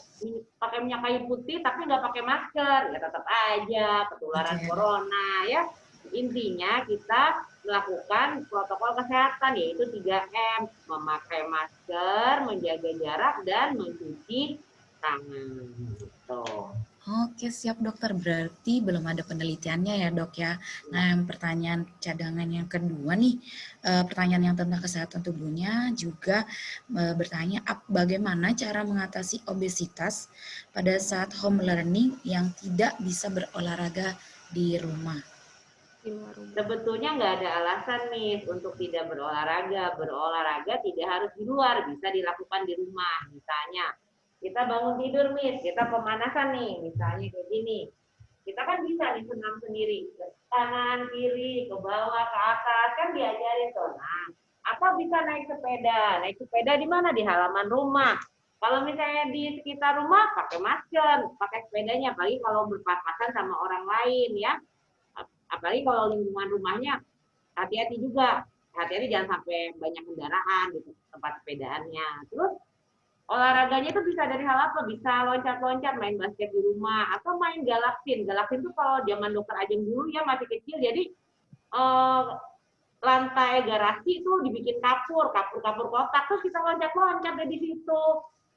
pakai minyak kayu putih tapi nggak pakai masker. Ya tetap aja ketularan corona ya. Intinya kita melakukan protokol kesehatan yaitu 3M. Memakai masker, menjaga jarak, dan mencuci tangan. Gitu. Oke, siap dokter. Berarti belum ada penelitiannya ya dok ya. Nah, pertanyaan cadangan yang kedua nih, pertanyaan yang tentang kesehatan tubuhnya juga bertanya bagaimana cara mengatasi obesitas pada saat home learning yang tidak bisa berolahraga di rumah. Sebetulnya nggak ada alasan nih untuk tidak berolahraga. Berolahraga tidak harus di luar, bisa dilakukan di rumah. Misalnya, kita bangun tidur, Miss, kita pemanasan nih, misalnya kayak gini. Kita kan bisa nih senam sendiri, ke kanan, kiri, ke bawah, ke atas, kan diajarin tuh. Nah, atau bisa naik sepeda di mana? Di halaman rumah. Kalau misalnya di sekitar rumah, pakai masker, pakai sepedanya, apalagi kalau berpapasan sama orang lain ya. Apalagi kalau lingkungan rumahnya, hati-hati juga. Hati-hati jangan sampai banyak kendaraan gitu tempat sepedaannya. Terus olahraganya itu bisa dari hal apa? Bisa loncat-loncat, main basket di rumah, atau main galaksin. Galaksin itu kalau zaman dokter Ajeng dulu ya masih kecil, jadi lantai garasi itu dibikin kapur kotak, terus kita loncat-loncat di situ.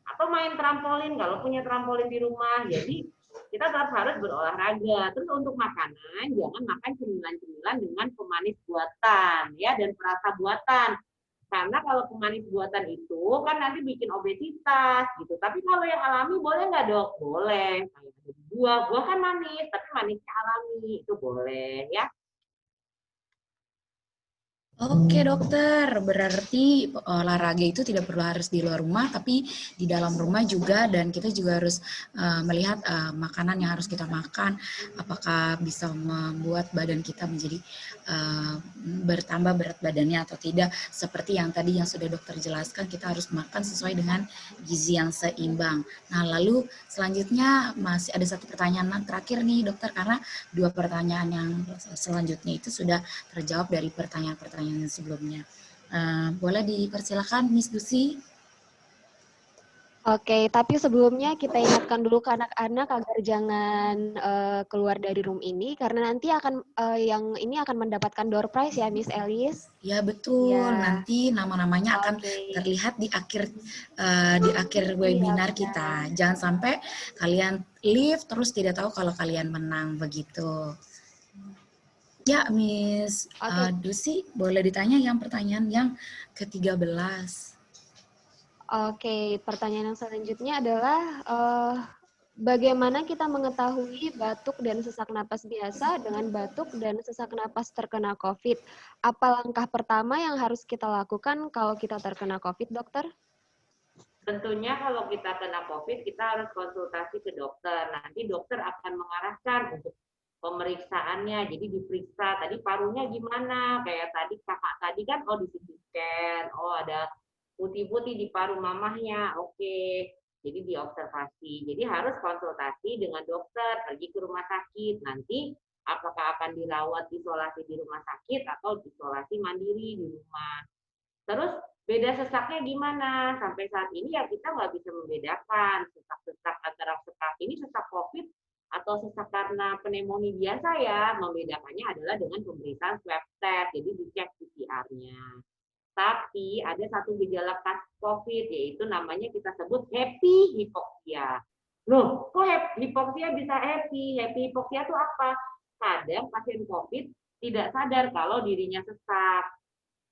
Atau main trampolin, kalau punya trampolin di rumah. Jadi kita tetap harus berolahraga. Terus untuk makanan, jangan makan cemilan-cemilan dengan pemanis buatan ya dan perasa buatan. Karena kalau pemanis buatan itu kan nanti bikin obesitas gitu. Tapi kalau yang alami boleh nggak dok? Boleh. Kayak buah kan manis, tapi manisnya alami itu boleh ya. Oke dokter, berarti olahraga itu tidak perlu harus di luar rumah, tapi di dalam rumah juga, dan kita juga harus melihat makanan yang harus kita makan, apakah bisa membuat badan kita menjadi bertambah berat badannya atau tidak. Seperti yang tadi yang sudah dokter jelaskan, kita harus makan sesuai dengan gizi yang seimbang. Nah lalu selanjutnya masih ada satu pertanyaan terakhir nih dokter, karena 2 pertanyaan yang selanjutnya itu sudah terjawab dari pertanyaan-pertanyaan yang sebelumnya. Boleh dipersilakan Miss Dusi? Oke, tapi sebelumnya kita ingatkan dulu ke anak-anak agar jangan keluar dari room ini karena nanti akan yang ini akan mendapatkan door prize ya Miss Elis. Ya betul, ya. Nanti nama-namanya akan terlihat di akhir webinar kita. Jangan sampai kalian leave terus tidak tahu kalau kalian menang begitu. Ya, Miss Dusi, boleh ditanya yang pertanyaan yang ke-13. Oke, pertanyaan yang selanjutnya adalah bagaimana kita mengetahui batuk dan sesak napas biasa dengan batuk dan sesak napas terkena COVID? Apa langkah pertama yang harus kita lakukan kalau kita terkena COVID, dokter? Tentunya kalau kita kena COVID, kita harus konsultasi ke dokter. Nanti dokter akan mengarahkan untuk pemeriksaannya, jadi diperiksa tadi parunya gimana, kayak tadi kakak tadi kan di CT scan, ada putih-putih di paru mamahnya, oke. Jadi diobservasi. Jadi harus konsultasi dengan dokter, pergi ke rumah sakit. Nanti apakah akan dirawat isolasi di rumah sakit atau isolasi mandiri di rumah. Terus beda sesaknya gimana? Sampai saat ini ya kita nggak bisa membedakan sesak-sesak antara sesak ini sesak COVID atau sesak karena pneumonia biasa ya. Membedakannya adalah dengan pemeriksaan swab test, jadi dicek PCR-nya. Tapi ada satu gejala khas COVID, yaitu namanya kita sebut happy hipoksia. Loh, kok hipoksia bisa happy? Happy hipoksia itu apa? Kadang pasien COVID tidak sadar kalau dirinya sesak.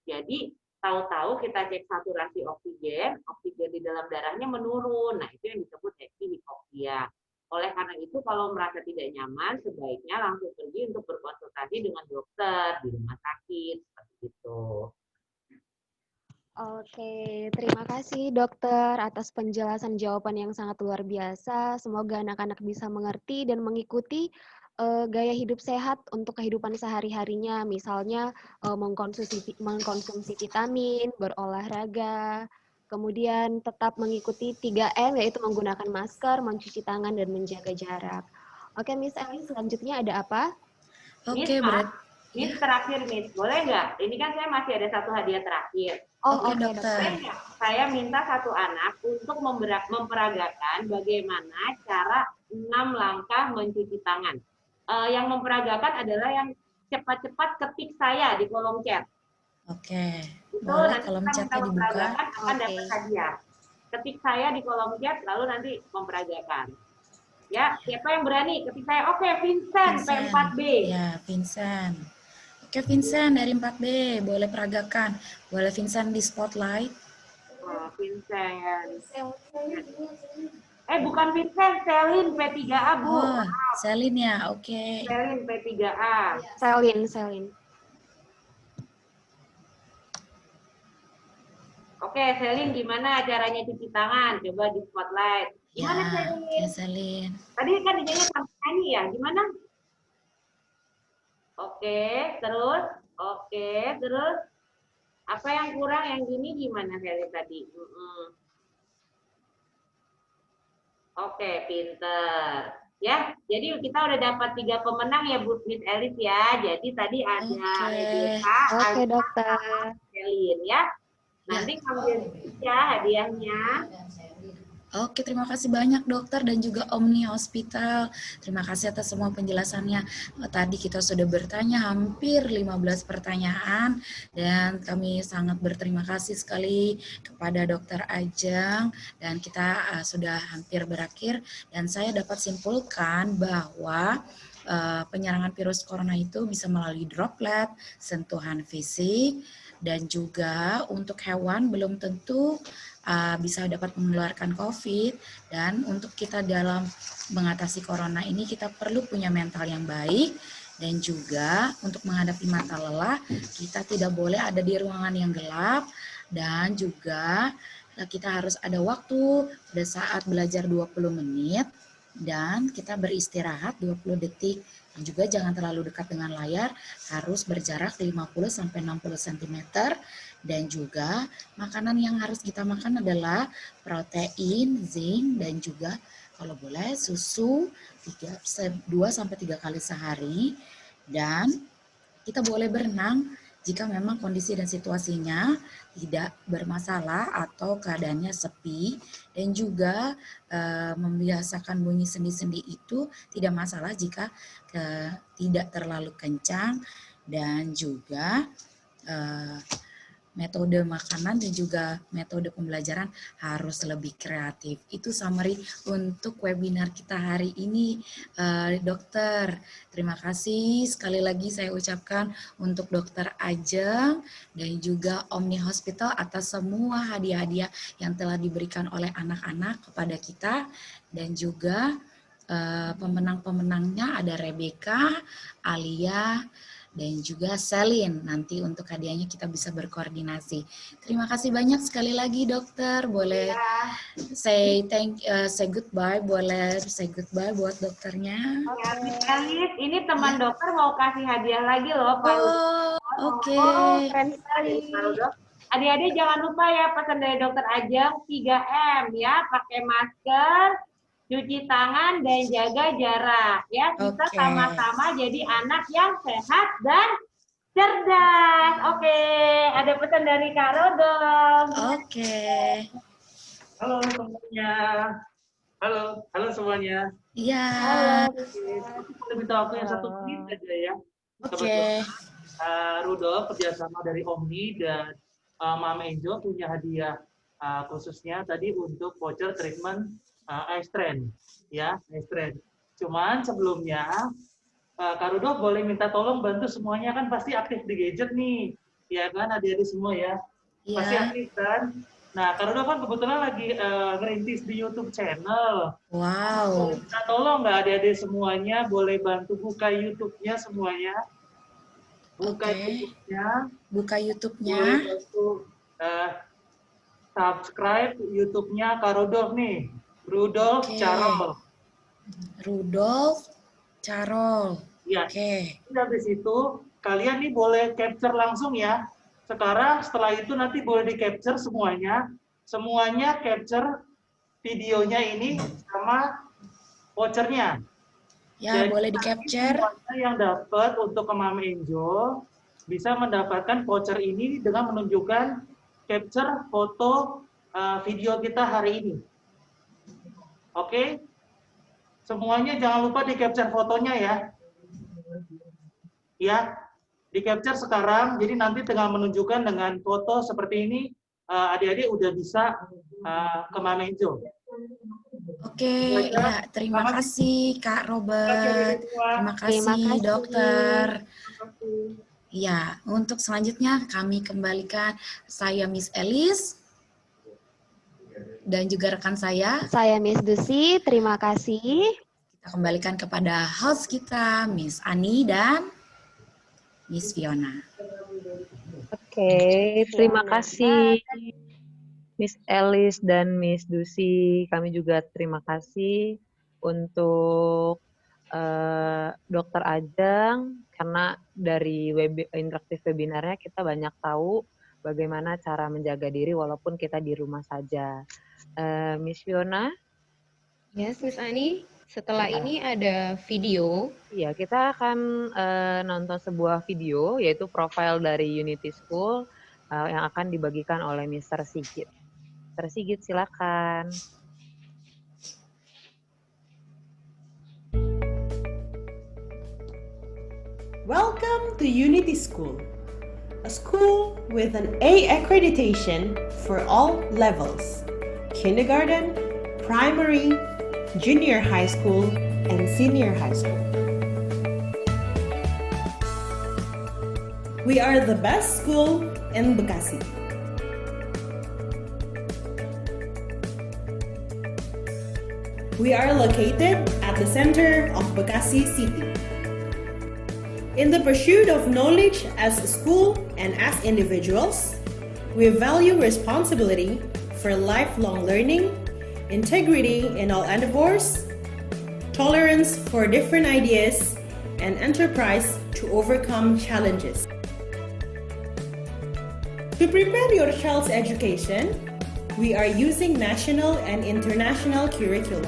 Jadi, tahu-tahu kita cek saturasi oksigen di dalam darahnya menurun. Nah, itu yang disebut happy hipoksia. Oleh karena itu, kalau merasa tidak nyaman, sebaiknya langsung pergi untuk berkonsultasi dengan dokter di rumah sakit, seperti itu. Oke, terima kasih dokter atas penjelasan jawaban yang sangat luar biasa. Semoga anak-anak bisa mengerti dan mengikuti gaya hidup sehat untuk kehidupan sehari-harinya. Misalnya mengkonsumsi vitamin, berolahraga, kemudian tetap mengikuti 3M, yaitu menggunakan masker, mencuci tangan, dan menjaga jarak. Oke, Miss Elin, selanjutnya ada apa? Oke, Miss terakhir, Miss. Boleh nggak? Ini kan saya masih ada satu hadiah terakhir. Oke, dokter. Saya minta satu anak untuk memperagakan bagaimana cara 6 langkah mencuci tangan. Yang memperagakan adalah yang cepat-cepat ketik saya di kolom chat. Oke. Itu Boleh nanti kolom kita chatnya dibuka. akan dapat hadiah. Ketik saya di kolom chat, lalu nanti memperagakan. Ya, siapa yang berani? Ketik saya. Oke, Vincent. P4B. Ya, Vincent. Oke, Vincent dari 4B, boleh peragakan. Boleh Vincent di spotlight. Oh, Vincent. Bukan Vincent, Selin P3A, Bu. Oh, Selin ya, oke. Selin P3A. Selin. Oke, Selin gimana caranya cuci tangan? Coba di spotlight. Gimana, Selin? Ya, Selin. Tadi kan idenya sampai nyanyi ya, gimana? Oke, terus. Apa yang kurang, yang gini gimana Selin tadi? Oke, pinter. Ya, jadi kita udah dapat 3 pemenang ya, Bu Miss Elis ya. Jadi tadi ada Rebecca, Oke, dokter. Selin ya. Nanti ambil ya hadiahnya. Oke, terima kasih banyak dokter dan juga Omni Hospital. Terima kasih atas semua penjelasannya. Tadi kita sudah bertanya hampir 15 pertanyaan dan kami sangat berterima kasih sekali kepada Dokter Ajeng dan kita sudah hampir berakhir dan saya dapat simpulkan bahwa penyerangan virus corona itu bisa melalui droplet, sentuhan fisik, dan juga untuk hewan belum tentu bisa dapat mengeluarkan COVID, dan untuk kita dalam mengatasi corona ini kita perlu punya mental yang baik, dan juga untuk menghadapi mata lelah kita tidak boleh ada di ruangan yang gelap, dan juga kita harus ada waktu pada saat belajar 20 menit dan kita beristirahat 20 detik. Dan juga jangan terlalu dekat dengan layar, harus berjarak 50-60 cm. Dan juga makanan yang harus kita makan adalah protein, zinc, dan juga kalau boleh susu 2-3 kali sehari. Dan kita boleh berenang jika memang kondisi dan situasinya tidak bermasalah atau keadaannya sepi, dan juga membiasakan bunyi sendi-sendi itu tidak masalah jika tidak terlalu kencang, dan juga metode makanan dan juga metode pembelajaran harus lebih kreatif. Itu summary untuk webinar kita hari ini, dokter. Terima kasih sekali lagi saya ucapkan untuk Dokter Ajeng dan juga Omni Hospital atas semua hadiah-hadiah yang telah diberikan oleh anak-anak kepada kita, dan juga pemenang-pemenangnya ada Rebecca, Alia, dan juga Selin. Nanti untuk hadiahnya kita bisa berkoordinasi. Terima kasih banyak sekali lagi dokter. Boleh say goodbye, boleh say goodbye buat dokternya. Ya, Miss Elis, ini teman dokter mau kasih hadiah lagi loh, Pak. Oh, oke. Keren sekali. Adik-adik jangan lupa ya pesan dari Dokter Ajeng 3M ya, pakai masker, cuci tangan dan jaga jarak ya. Kita Oke. sama-sama jadi anak yang sehat dan cerdas. Oke, ada pesan dari Kak Rodol. Oke. Halo semuanya. Halo semuanya. Iya. Aku boleh minta waktu yang 1 menit aja ya. Oke. Rudolf kerjasama dari Omni dan Mama Enjo punya hadiah khususnya tadi untuk voucher treatment eye strain, ya, eye strain. Cuman sebelumnya Kak Rudolf boleh minta tolong bantu semuanya, kan pasti aktif di gadget nih, ya kan adik-adik semua ya, pasti Iya. aktif kan. Nah, Kak Rudolf kan kebetulan lagi ngerintis di YouTube channel. Wow. Minta tolong nggak adik-adik semuanya boleh bantu buka YouTube-nya semuanya. Buka YouTube-nya. Buka YouTube-nya. Boleh bantu subscribe YouTube-nya Kak Rudolf nih. Rudolf Carol. Rudolf Carol. Ya. Oke. Habis itu kalian nih boleh capture langsung ya. Sekarang setelah itu nanti boleh di-capture semuanya. Semuanya capture videonya ini sama vouchernya. Ya, jadi, boleh di-capture. Yang dapat untuk Mama Enjo bisa mendapatkan voucher ini dengan menunjukkan capture foto video kita hari ini. Oke? Semuanya jangan lupa di-capture fotonya ya. Ya, di-capture sekarang, jadi nanti dengan menunjukkan dengan foto seperti ini, adik-adik udah bisa ke Mama Enjo. Oke, ya, terima kasih Kak Robert. Terima kasih dokter. Ya, untuk selanjutnya kami kembalikan saya Miss Elis dan juga rekan saya. Saya Miss Dusi, terima kasih. Kita kembalikan kepada host kita, Miss Ani dan Miss Fiona. Oke, terima kasih Miss Elis dan Miss Dusi. Kami juga terima kasih untuk Dokter Ajeng, karena dari interaktif webinarnya kita banyak tahu bagaimana cara menjaga diri walaupun kita di rumah saja. Miss Fiona? Yes, Miss Ani. Setelah ini ada video. Iya, kita akan nonton sebuah video, yaitu profil dari Unity School yang akan dibagikan oleh Mr. Sigit. Mr. Sigit, silakan. Welcome to Unity School, a school with an A accreditation for all levels: kindergarten, primary, junior high school, and senior high school. We are the best school in Bekasi. We are located at the center of Bekasi City. In the pursuit of knowledge as a school and as individuals, we value responsibility for lifelong learning, integrity in all endeavors, tolerance for different ideas, and enterprise to overcome challenges. To prepare your child's education, we are using national and international curriculum.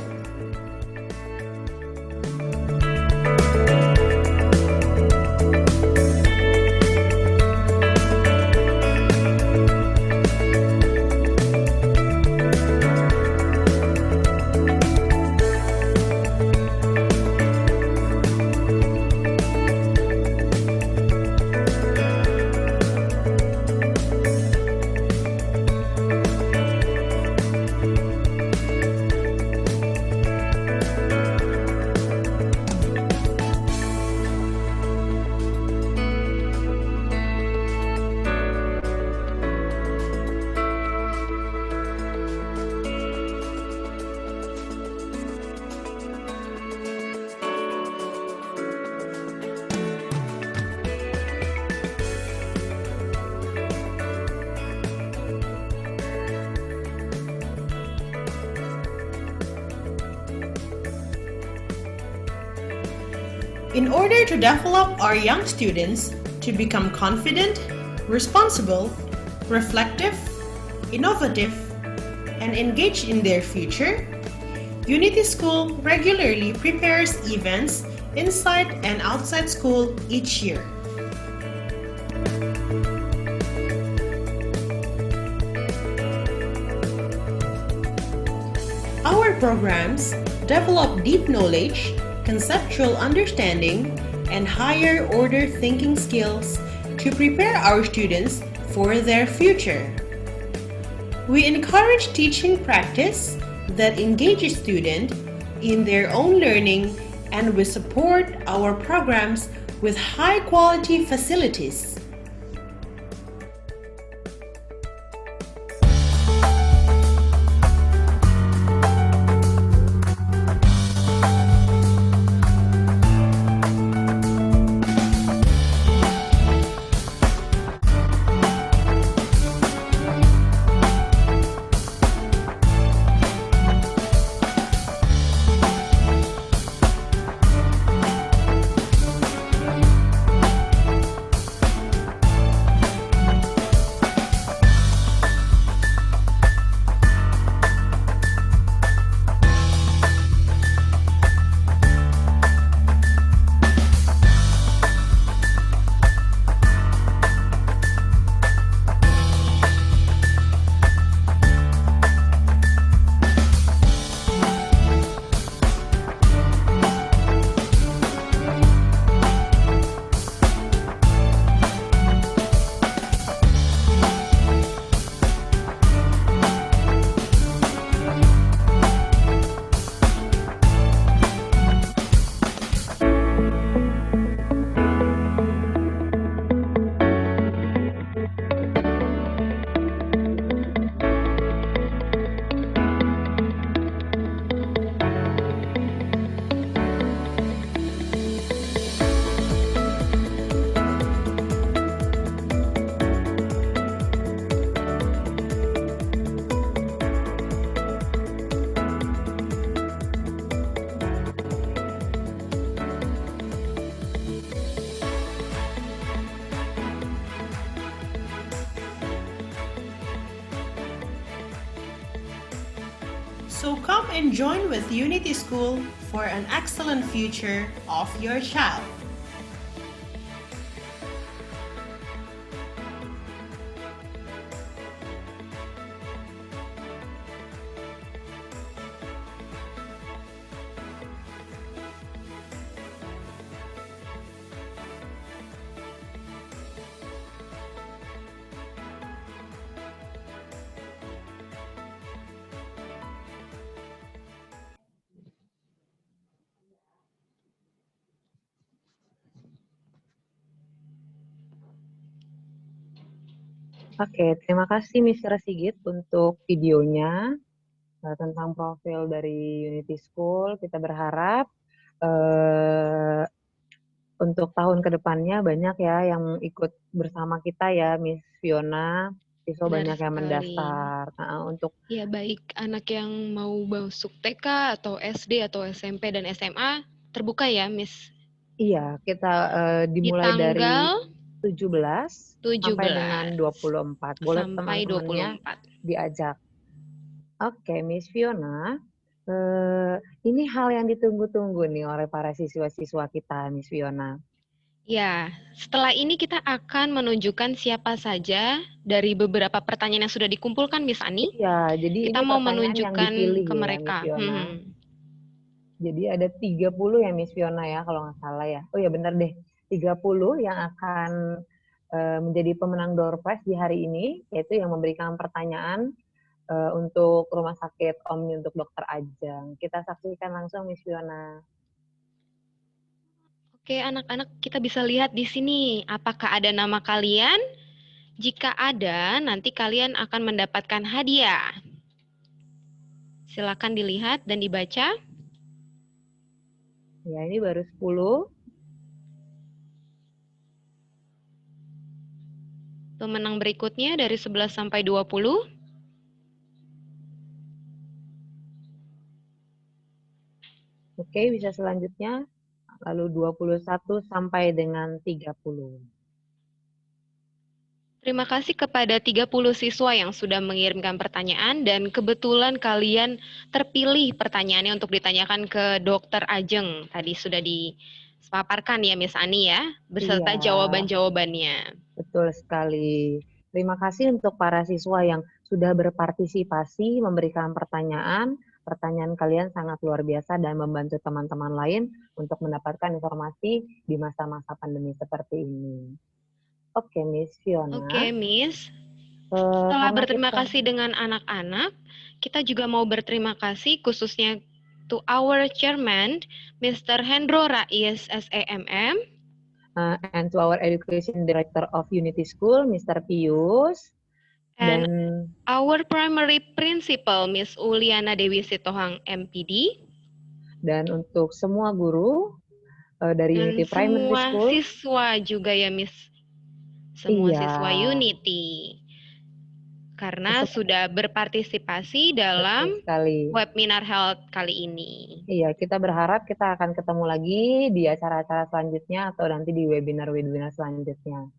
In order to develop our young students to become confident, responsible, reflective, innovative, and engaged in their future, Unity School regularly prepares events inside and outside school each year. Our programs develop deep knowledge, conceptual understanding, and higher order thinking skills to prepare our students for their future. We encourage teaching practice that engages students in their own learning, and we support our programs with high-quality facilities. So come and join with Unity School for an excellent future of your child. Oke, terima kasih Mr. Sigit untuk videonya tentang profil dari Unity School. Kita berharap untuk tahun kedepannya banyak ya yang ikut bersama kita ya, Miss Fiona. Siswa Benar banyak yang sekali. mendaftar. Untuk Ya, baik anak yang mau masuk TK atau SD atau SMP dan SMA terbuka ya, Miss? Iya, kita Di dimulai dari tanggal 17 sampai dengan 24. Boleh sampai teman-temannya 24. diajak. Oke, Miss Fiona, ini hal yang ditunggu-tunggu nih oleh para siswa-siswa kita, Miss Fiona. Ya, setelah ini kita akan menunjukkan siapa saja dari beberapa pertanyaan yang sudah dikumpulkan, Miss Ani. Iya, jadi Kita ini mau pertanyaan yang menunjukkan dipilih ke ya, mereka. Miss Fiona. Jadi ada 30 ya, Miss Fiona ya, kalau nggak salah ya. Oh ya benar deh, 30 yang akan menjadi pemenang door prize di hari ini, yaitu yang memberikan pertanyaan untuk Rumah Sakit Omni untuk Dr. Ajeng. Kita saksikan langsung, Miss Fiona. Oke, anak-anak, kita bisa lihat di sini. Apakah ada nama kalian? Jika ada, nanti kalian akan mendapatkan hadiah. Silakan dilihat dan dibaca. Ya, ini baru 10. Pemenang berikutnya dari 11 sampai 20. Oke, bisa selanjutnya. Lalu 21 sampai dengan 30. Terima kasih kepada 30 siswa yang sudah mengirimkan pertanyaan dan kebetulan kalian terpilih pertanyaannya untuk ditanyakan ke Dr. Ajeng. Tadi sudah dipaparkan ya Miss Ani ya, beserta Iya. jawaban-jawabannya. Betul sekali. Terima kasih untuk para siswa yang sudah berpartisipasi memberikan pertanyaan. Pertanyaan kalian sangat luar biasa dan membantu teman-teman lain untuk mendapatkan informasi di masa-masa pandemi seperti ini. Oke, Miss Fiona. Oke, Miss. Setelah karena berterima kita- kasih dengan anak-anak, kita juga mau berterima kasih khususnya to our chairman, Mr. Hendro Rais SEMM, and to our Education Director of Unity School, Mr. Pius, and dan our primary principal, Miss Uliana Dewi Sitohang MPD, dan untuk semua guru dari dan Unity Primary semua School. siswa juga ya, Miss. Semua Iya. siswa Unity. Karena sudah berpartisipasi dalam sekali. webinar health kali ini. Iya, kita berharap kita akan ketemu lagi di acara-acara selanjutnya atau nanti di webinar-webinar selanjutnya.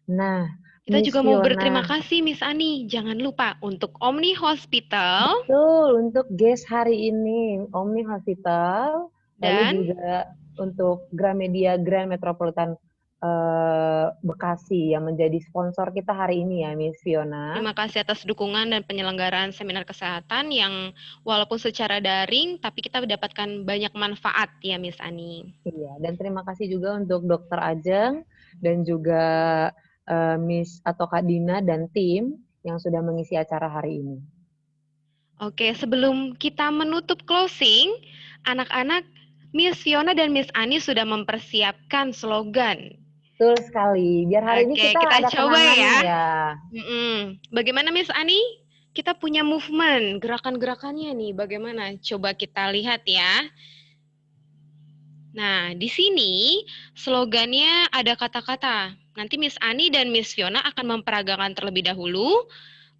Nah, Kita Miss juga mau Fiona, berterima kasih Miss Ani. Jangan lupa untuk Omni Hospital. Betul, untuk guest hari ini Omni Hospital, lalu Dan juga untuk Gramedia Grand Metropolitan Bekasi yang menjadi sponsor kita hari ini ya, Miss Fiona. terima kasih atas dukungan dan penyelenggaraan seminar kesehatan yang walaupun secara daring, tapi kita mendapatkan banyak manfaat ya Miss Ani. Iya, dan terima kasih juga untuk Dr. Ajeng dan juga Miss atau Kak Dina dan tim yang sudah mengisi acara hari ini. Oke, sebelum kita menutup closing, anak-anak Miss Fiona dan Miss Ani sudah mempersiapkan slogan. Betul sekali. Biar hari ini Oke, kita ada coba kenangannya ya. Bagaimana Miss Ani? Kita punya movement, gerakan-gerakannya nih. Bagaimana? Coba kita lihat ya. Nah, di sini slogannya ada kata-kata. Nanti Miss Ani dan Miss Fiona akan memperagakan terlebih dahulu.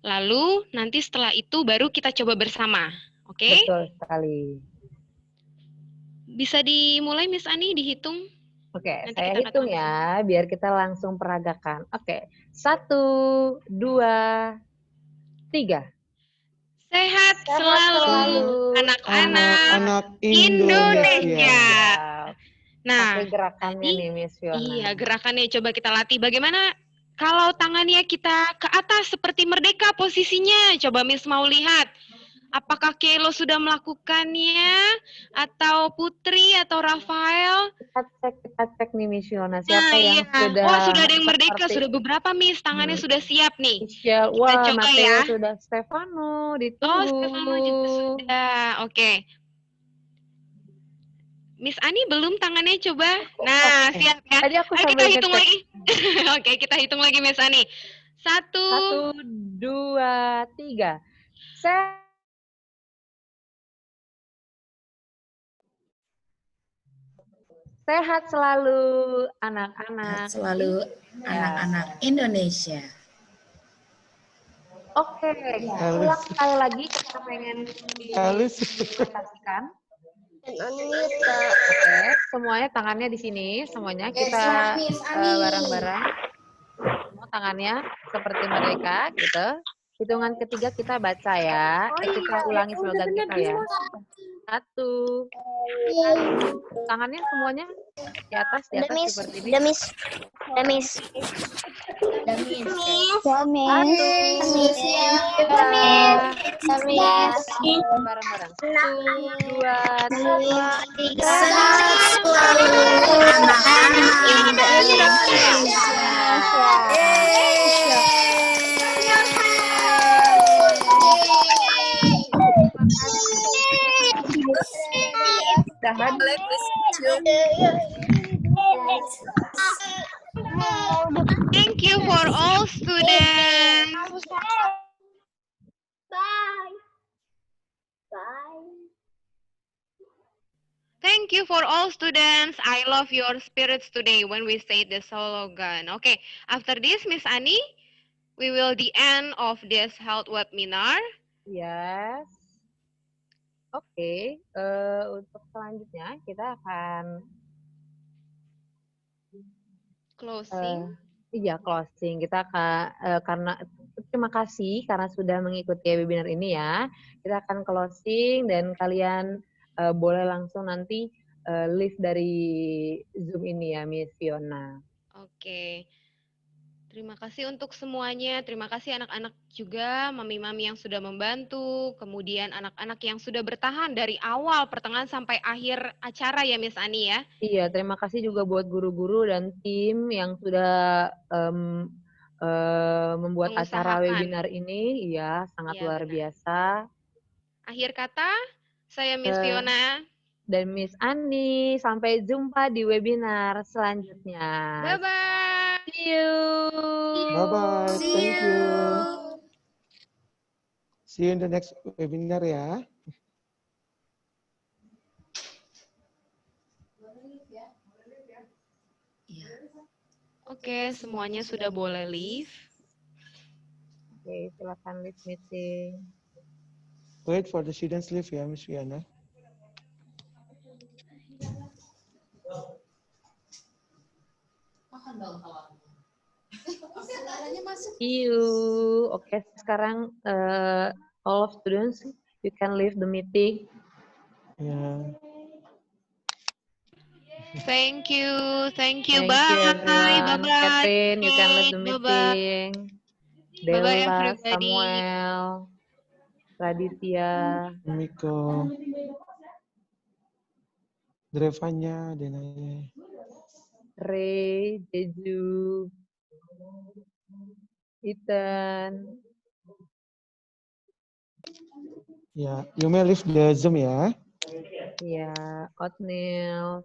Lalu nanti setelah itu baru kita coba bersama. Oke? Betul sekali. Bisa dimulai Miss Ani dihitung? Oke, Nanti saya kita hitung katakan. ya, biar kita langsung peragakan. Oke, 1, 2, 3. Sehat selalu anak-anak Indonesia. Indonesia. Nah, pakai gerakannya nih Miss Fiona. Iya, gerakannya coba kita latih. Bagaimana kalau tangannya kita ke atas seperti merdeka posisinya? Coba Miss mau lihat. Apakah Kelo sudah melakukannya? Atau Putri atau Rafael? Kita cek nih Miss Fiona, siapa yang sudah... Oh, sudah ada yang merdeka. Sudah beberapa Miss, tangannya sudah siap nih. Michelle, Kita wah, coba Mateo ya. sudah, Stefano, ditunggu. Oh, Stefano juga sudah. Oke. Miss Ani belum tangannya coba. Nah, siap ya. Tadi aku Ayo kita sambil hitung ngecek. lagi. Oke, kita hitung lagi Miss Ani. 1, 2, 3. Sehat selalu anak-anak. Selalu anak-anak Indonesia. Oke, ulang sekali lagi kita pengen dipresentasikan. Oke, semuanya tangannya di sini, semuanya kita bareng-bareng. Semua tangannya seperti mereka, gitu. Hitungan ketiga kita baca ya. Kita ulangi slogan kita ya. 1, 2, tangannya semuanya di atas seperti ini. Bareng-bareng. 1, 2, 3. Sehat selalu anak-anak Indonesia. Thank you for all students. Bye. Thank you for all students. I love your spirits today when we say the slogan. Okay, after this, Miss Ani, we will the end of this health webinar. Yes. Oke, untuk selanjutnya kita akan Closing. Iya, closing. Kita karena terima kasih karena sudah mengikuti webinar ini ya. Kita akan closing dan kalian boleh langsung nanti leave dari Zoom ini ya, Miss Fiona. Oke. Terima kasih untuk semuanya. Terima kasih anak-anak juga, mami-mami yang sudah membantu, kemudian anak-anak yang sudah bertahan dari awal pertengahan sampai akhir acara ya Miss Ani ya. Iya, terima kasih juga buat guru-guru dan tim yang sudah membuat acara webinar ini. Iya, sangat Iya, luar benar. biasa. Akhir kata, saya Miss Fiona. Dan Miss Ani, sampai jumpa di webinar selanjutnya. Bye-bye. See you. Bye-bye. See Thank you. you. See you in the next webinar ya. Oke, semuanya sudah boleh leave. Oke, silakan leave meeting. Wait for the students leave ya, Miss Fiona. See you. Oke, sekarang all of students, you can leave the meeting. Ya. Thank you. Thank you, Bye. everyone. Bye-bye. Catherine, you can leave the Bye-bye. meeting. Bye-bye, Della, everybody. Samuel, Raditya, Miko, Drevanya, Denaya. Ray, Jeju, Ethan. Ya, you may leave the Zoom ya. Ya, Otnil.